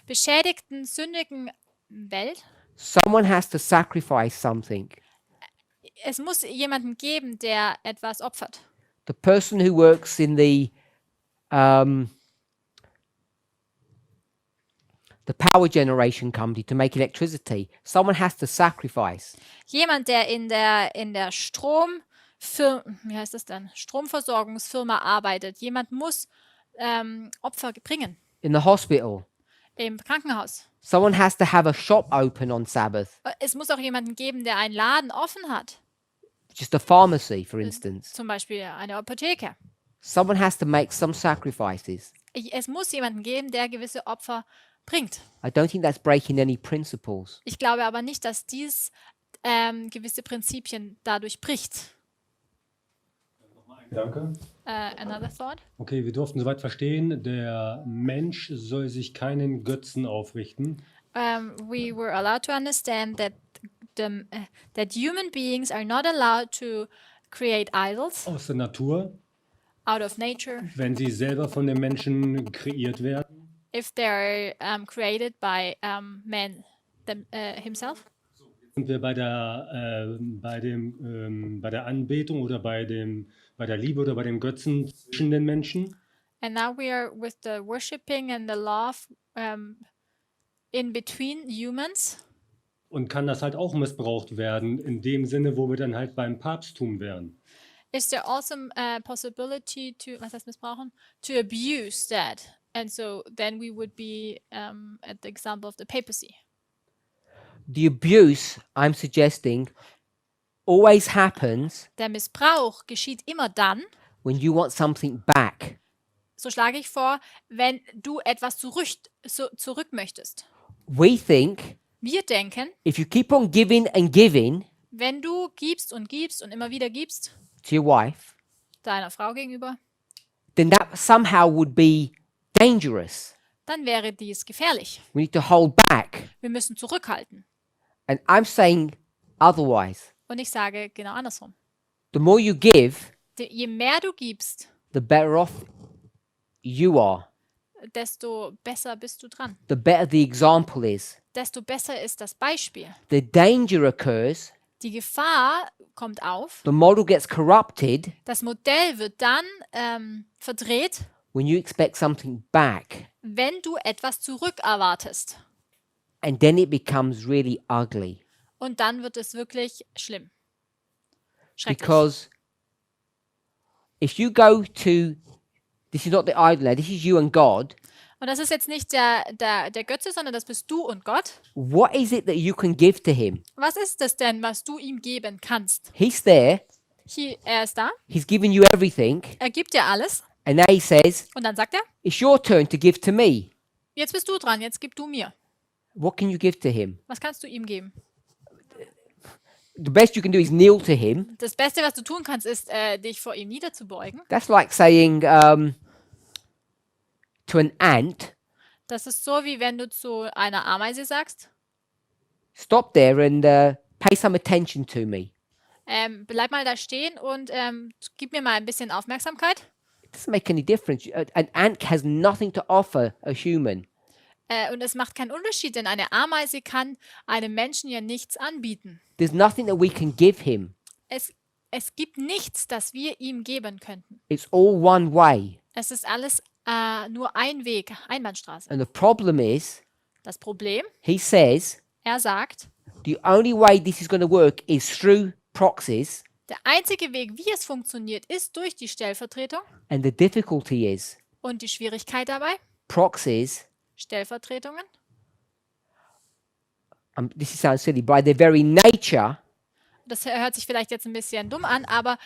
beschädigten, sündigen Welt. Someone has to sacrifice something. Es muss jemanden geben, der etwas opfert. The person who works in the power generation company to make electricity, someone has to sacrifice. Jemand, der in der wie heißt das denn? Stromversorgungsfirma arbeitet. Jemand muss Opfer bringen In the hospital, im Krankenhaus. someone has to have a shop open on Sabbath. Es muss auch jemanden geben, der einen Laden offen hat. Just a pharmacy, for instance. Zum Beispiel eine Apotheke. Someone has to make some sacrifices. Es muss jemanden geben, der gewisse Opfer bringt. I don't think that's breaking any principles. Ich glaube aber nicht, dass dies gewisse Prinzipien dadurch bricht. Danke. Another thought? Okay, wir durften soweit verstehen, der Mensch soll sich keinen Götzen aufrichten. We were allowed to understand that that human beings are not allowed to create idols Aus der Natur, out of nature wenn sie selber von den Menschen kreiert werden. if they're created by man himself. Sind wir bei der Anbetung oder bei der Liebe oder bei dem Götzen zwischen den Menschen? And now we are with the worshiping and the love in between humans. Und kann das halt auch missbraucht werden, in dem Sinne, wo wir dann halt beim Papsttum wären. Is there also a possibility was heißt missbrauchen? To abuse that. And so then we would be at the example of the papacy. The abuse, I'm suggesting, always happens Der Missbrauch geschieht immer dann, when you want something back. so schlage ich vor, wenn du etwas zurück möchtest. We think Wir denken, if you keep on giving and giving wenn du gibst und immer wieder gibst, to your wife, deiner Frau gegenüber, then that somehow would be dangerous. dann wäre dies gefährlich. We need to hold back. Wir müssen zurückhalten. And I'm saying otherwise. Und ich sage genau andersrum. The more you give, Je mehr du gibst, the better off you are. desto besser bist du dran. The better the example is. Desto besser ist das Beispiel. The danger occurs, Die Gefahr kommt auf. the model gets corrupted Das Modell wird dann verdreht, when you expect something back. wenn du etwas zurückerwartest. And then it becomes really ugly. Und dann wird es wirklich schlimm. Schrecklich. Because if you go to, this is not the idol now, this is you and God. Und das ist jetzt nicht der Götze, sondern das bist du und Gott. What is it that you can give to him? Was ist es denn, was du ihm geben kannst? He's there, Er ist da, he's given you everything, er gibt dir alles. and now he says, Und dann sagt er, it's your turn to give to me. jetzt bist du dran, jetzt gib du mir. What can you give to him? Was kannst du ihm geben? The best you can do is kneel to him. Das Beste, was du tun kannst, ist, dich vor ihm niederzubeugen. That's like saying to an ant, Das ist so, wie wenn du zu einer Ameise sagst, stop there and pay some attention to me. bleib mal da stehen und gib mir mal ein bisschen Aufmerksamkeit. It doesn't make any difference. An ant has nothing to offer a human. Und es macht keinen Unterschied, denn eine Ameise kann einem Menschen ja nichts anbieten. There's nothing that we can give him. Es gibt nichts, das wir ihm geben könnten. It's all one way. Es ist alles nur ein Weg, Einbahnstraße. And the problem is, Das Problem, he says, er sagt, the only way this is going to work is through proxies. Der einzige Weg, wie es funktioniert, ist durch die Stellvertretung. And the difficulty is Und die Schwierigkeit dabei, proxies, Stellvertretungen, this sounds silly, by their very nature, das hört sich vielleicht jetzt ein bisschen dumm an, aber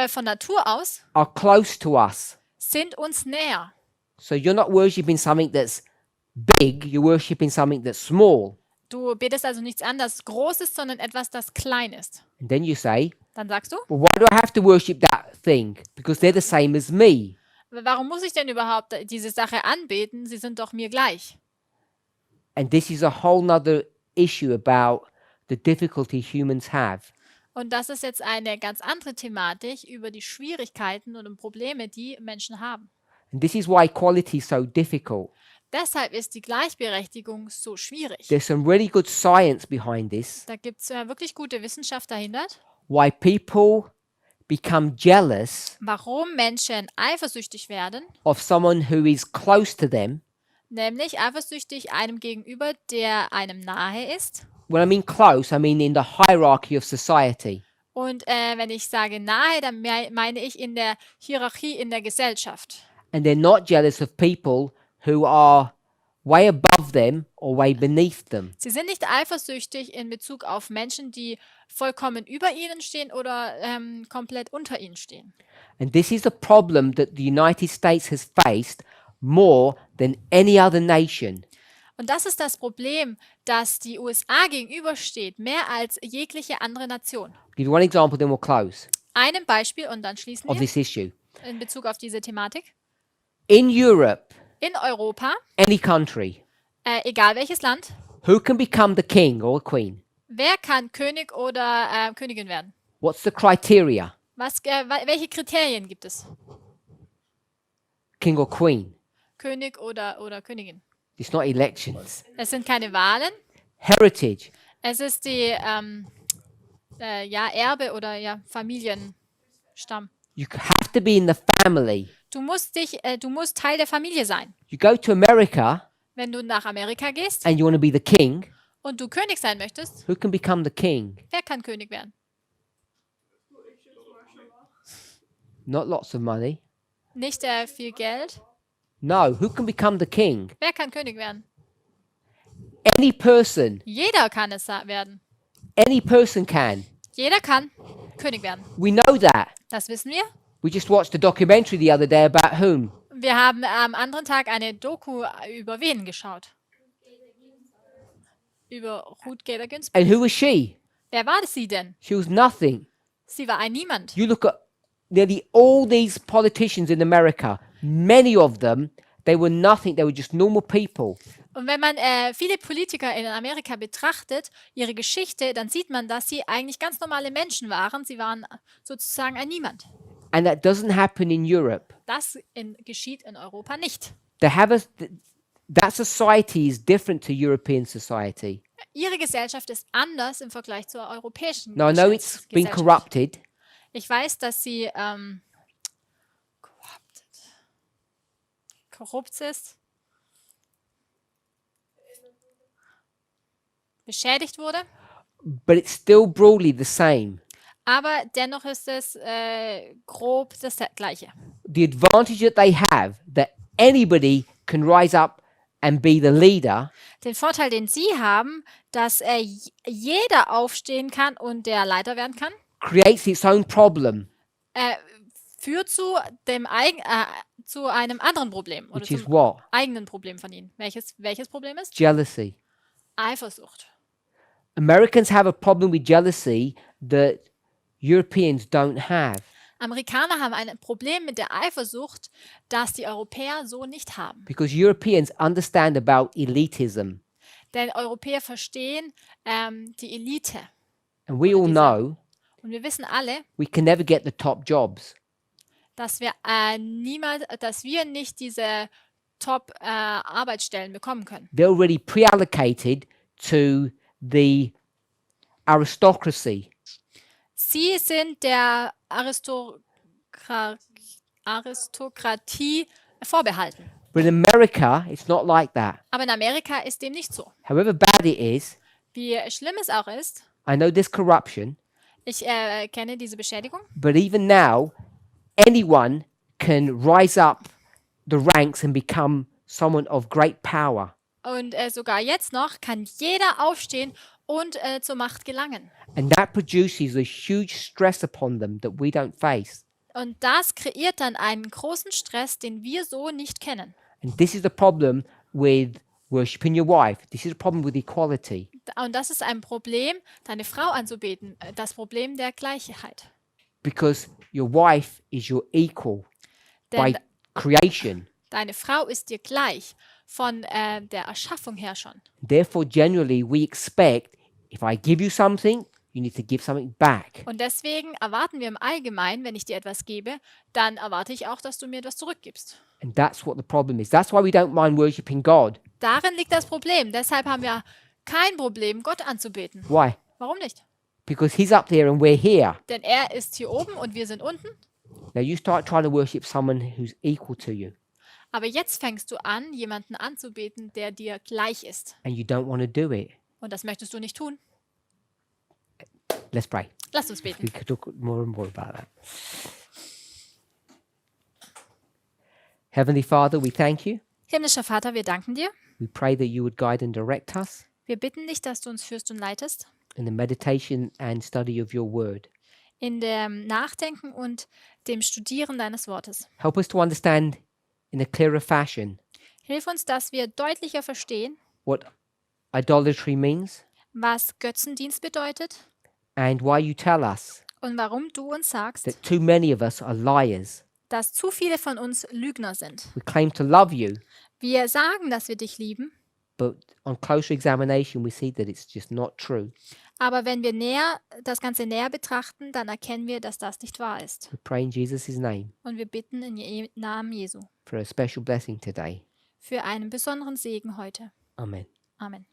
von Natur aus are close to us. sind uns näher. So you're not worshipping something that's big, you're worshipping something that's small. Du betest also nichts an, das groß ist, sondern etwas, das klein ist. And then you say, Dann sagst du, well, why do I have to worship that thing? Because they're the same as me. warum muss ich denn überhaupt diese Sache anbeten? Sie sind doch mir gleich. And this is a whole nother issue about the difficulty humans have. Und das ist jetzt eine ganz andere Thematik über die Schwierigkeiten und Probleme, die Menschen haben. And this is why equality is so difficult. Deshalb ist die Gleichberechtigung so schwierig. There's some really good science behind this. Da gibt es wirklich gute Wissenschaft dahinter, Why people become jealous warum Menschen eifersüchtig werden, of someone who is close to them. nämlich eifersüchtig einem gegenüber, der einem nahe ist. When I mean close, I mean in the hierarchy of society. Und wenn ich sage nahe, dann meine ich in der Hierarchie in der Gesellschaft. And they're not jealous of people who are way above them or way beneath them. Sie sind nicht eifersüchtig in Bezug auf Menschen, die vollkommen über ihnen stehen oder komplett unter ihnen stehen. And this is a problem that the United States has faced more than any other nation. Und das ist das Problem, dass die USA gegenübersteht, mehr als jegliche andere Nation. I'll give you one example, then we'll close, Einem Beispiel und dann schließen of wir this issue. in Bezug auf diese Thematik. In Europe, In Europa, any country, egal welches Land, who can become the king or the queen? wer kann König oder Königin werden? What's the criteria? Welche Kriterien gibt es? King or queen? König oder Königin? It's not elections. Es sind keine Wahlen, Heritage. es ist die Erbe oder Familienstamm. You have to be in the family. Du musst Teil der Familie sein. You go to America Wenn du nach Amerika gehst and you want to be the king. und du König sein möchtest, Who can become the king? wer kann König werden? Not lots of money. Nicht viel Geld. No, who can become the king? Wer kann König werden? Any person. Jeder kann es werden. Any person can. Jeder kann König werden. We know that. Das wissen wir. We just watched a documentary the other day about whom? Wir haben am anderen Tag eine Doku über wen geschaut? Über Ruth Bader Ginsburg. And who was she? Wer war sie denn? She was nothing. Sie war ein Niemand. You look at nearly all these politicians in America, many of them, they were nothing. They were just normal people. Und wenn man viele Politiker in Amerika betrachtet, ihre Geschichte, dann sieht man, dass sie eigentlich ganz normale Menschen waren. Sie waren sozusagen ein Niemand. And that doesn't happen in Europe. Das geschieht in Europa nicht. That society is different to European society. Ihre Gesellschaft ist anders im Vergleich zur europäischen Now, I know it's been Gesellschaft. corrupted, Ich weiß, dass sie korrupt ist, beschädigt wurde, but it's still broadly the same. aber dennoch ist es grob das Gleiche. The advantage that they have, that anybody can rise up and be the leader, Den Vorteil, den sie haben, dass jeder aufstehen kann und der Leiter werden kann, creates its own problem, führt zu einem anderen Problem oder which is zum what? eigenen Problem von ihnen. Welches Problem ist? Jealousy. Eifersucht. Americans have a problem with jealousy that Europeans don't have. Amerikaner haben ein Problem mit der Eifersucht, das die Europäer so nicht haben. Because Europeans understand about elitism. Denn Europäer verstehen die Elite. And we all know Und wir wissen alle, we can never get the top jobs. dass wir nicht diese Top-Arbeitsstellen bekommen können. They're already pre-allocated to the aristocracy. Sie sind der Aristokratie vorbehalten. But in America, it's not like that. Aber in Amerika ist dem nicht so. However bad it is, Wie schlimm es auch ist, I know there's corruption, Ich kenne diese Beschädigung. But even now, anyone can rise up the ranks and become someone of great power. Und sogar jetzt noch kann jeder aufstehen und zur Macht gelangen. And that produces a huge stress upon them that we don't face. Und das kreiert dann einen großen Stress, den wir so nicht kennen. And this is the problem with worshipping your wife. This is the problem with equality. Und das ist ein Problem, deine Frau anzubeten, das Problem der Gleichheit. Because your wife is your equal by Denn creation. deine Frau ist dir gleich von der Erschaffung her schon. Therefore, generally, we expect if I give you something, you need to give something back. Und deswegen erwarten wir im Allgemeinen, wenn ich dir etwas gebe, dann erwarte ich auch, dass du mir etwas zurückgibst. And that's what the problem is. That's why we don't mind worshipping God. Darin liegt das Problem. Deshalb haben wir kein Problem, Gott anzubeten. Why? Warum nicht? Because He's up there and we're here. Denn er ist hier oben und wir sind unten. Now, you start trying to worship someone who's equal to you, Aber jetzt fängst du an, jemanden anzubeten, der dir gleich ist. and you don't want to do it. Und das möchtest du nicht tun. Let's pray. Lass uns We beten. could talk more and more about that. Heavenly Father, we thank you. Himmlischer Vater, wir danken dir. We pray that you would guide and direct us Wir bitten dich, dass du uns führst und leitest in the meditation and study of your word. in dem Nachdenken und dem Studieren deines Wortes. Help us to understand in a clearer fashion Hilf uns, dass wir deutlicher verstehen, what idolatry means was Götzendienst bedeutet and why you tell us und warum du uns sagst, that too many of us are liars. dass zu viele von uns Lügner sind. We claim to love you, Wir sagen, dass wir dich lieben, but on closer examination, we see that it's just not true. aber wenn wir das Ganze näher betrachten, dann erkennen wir, dass das nicht wahr ist. We pray in Jesus' name Und wir bitten in Namen Jesu for a special blessing today. für einen besonderen Segen heute. Amen. Amen.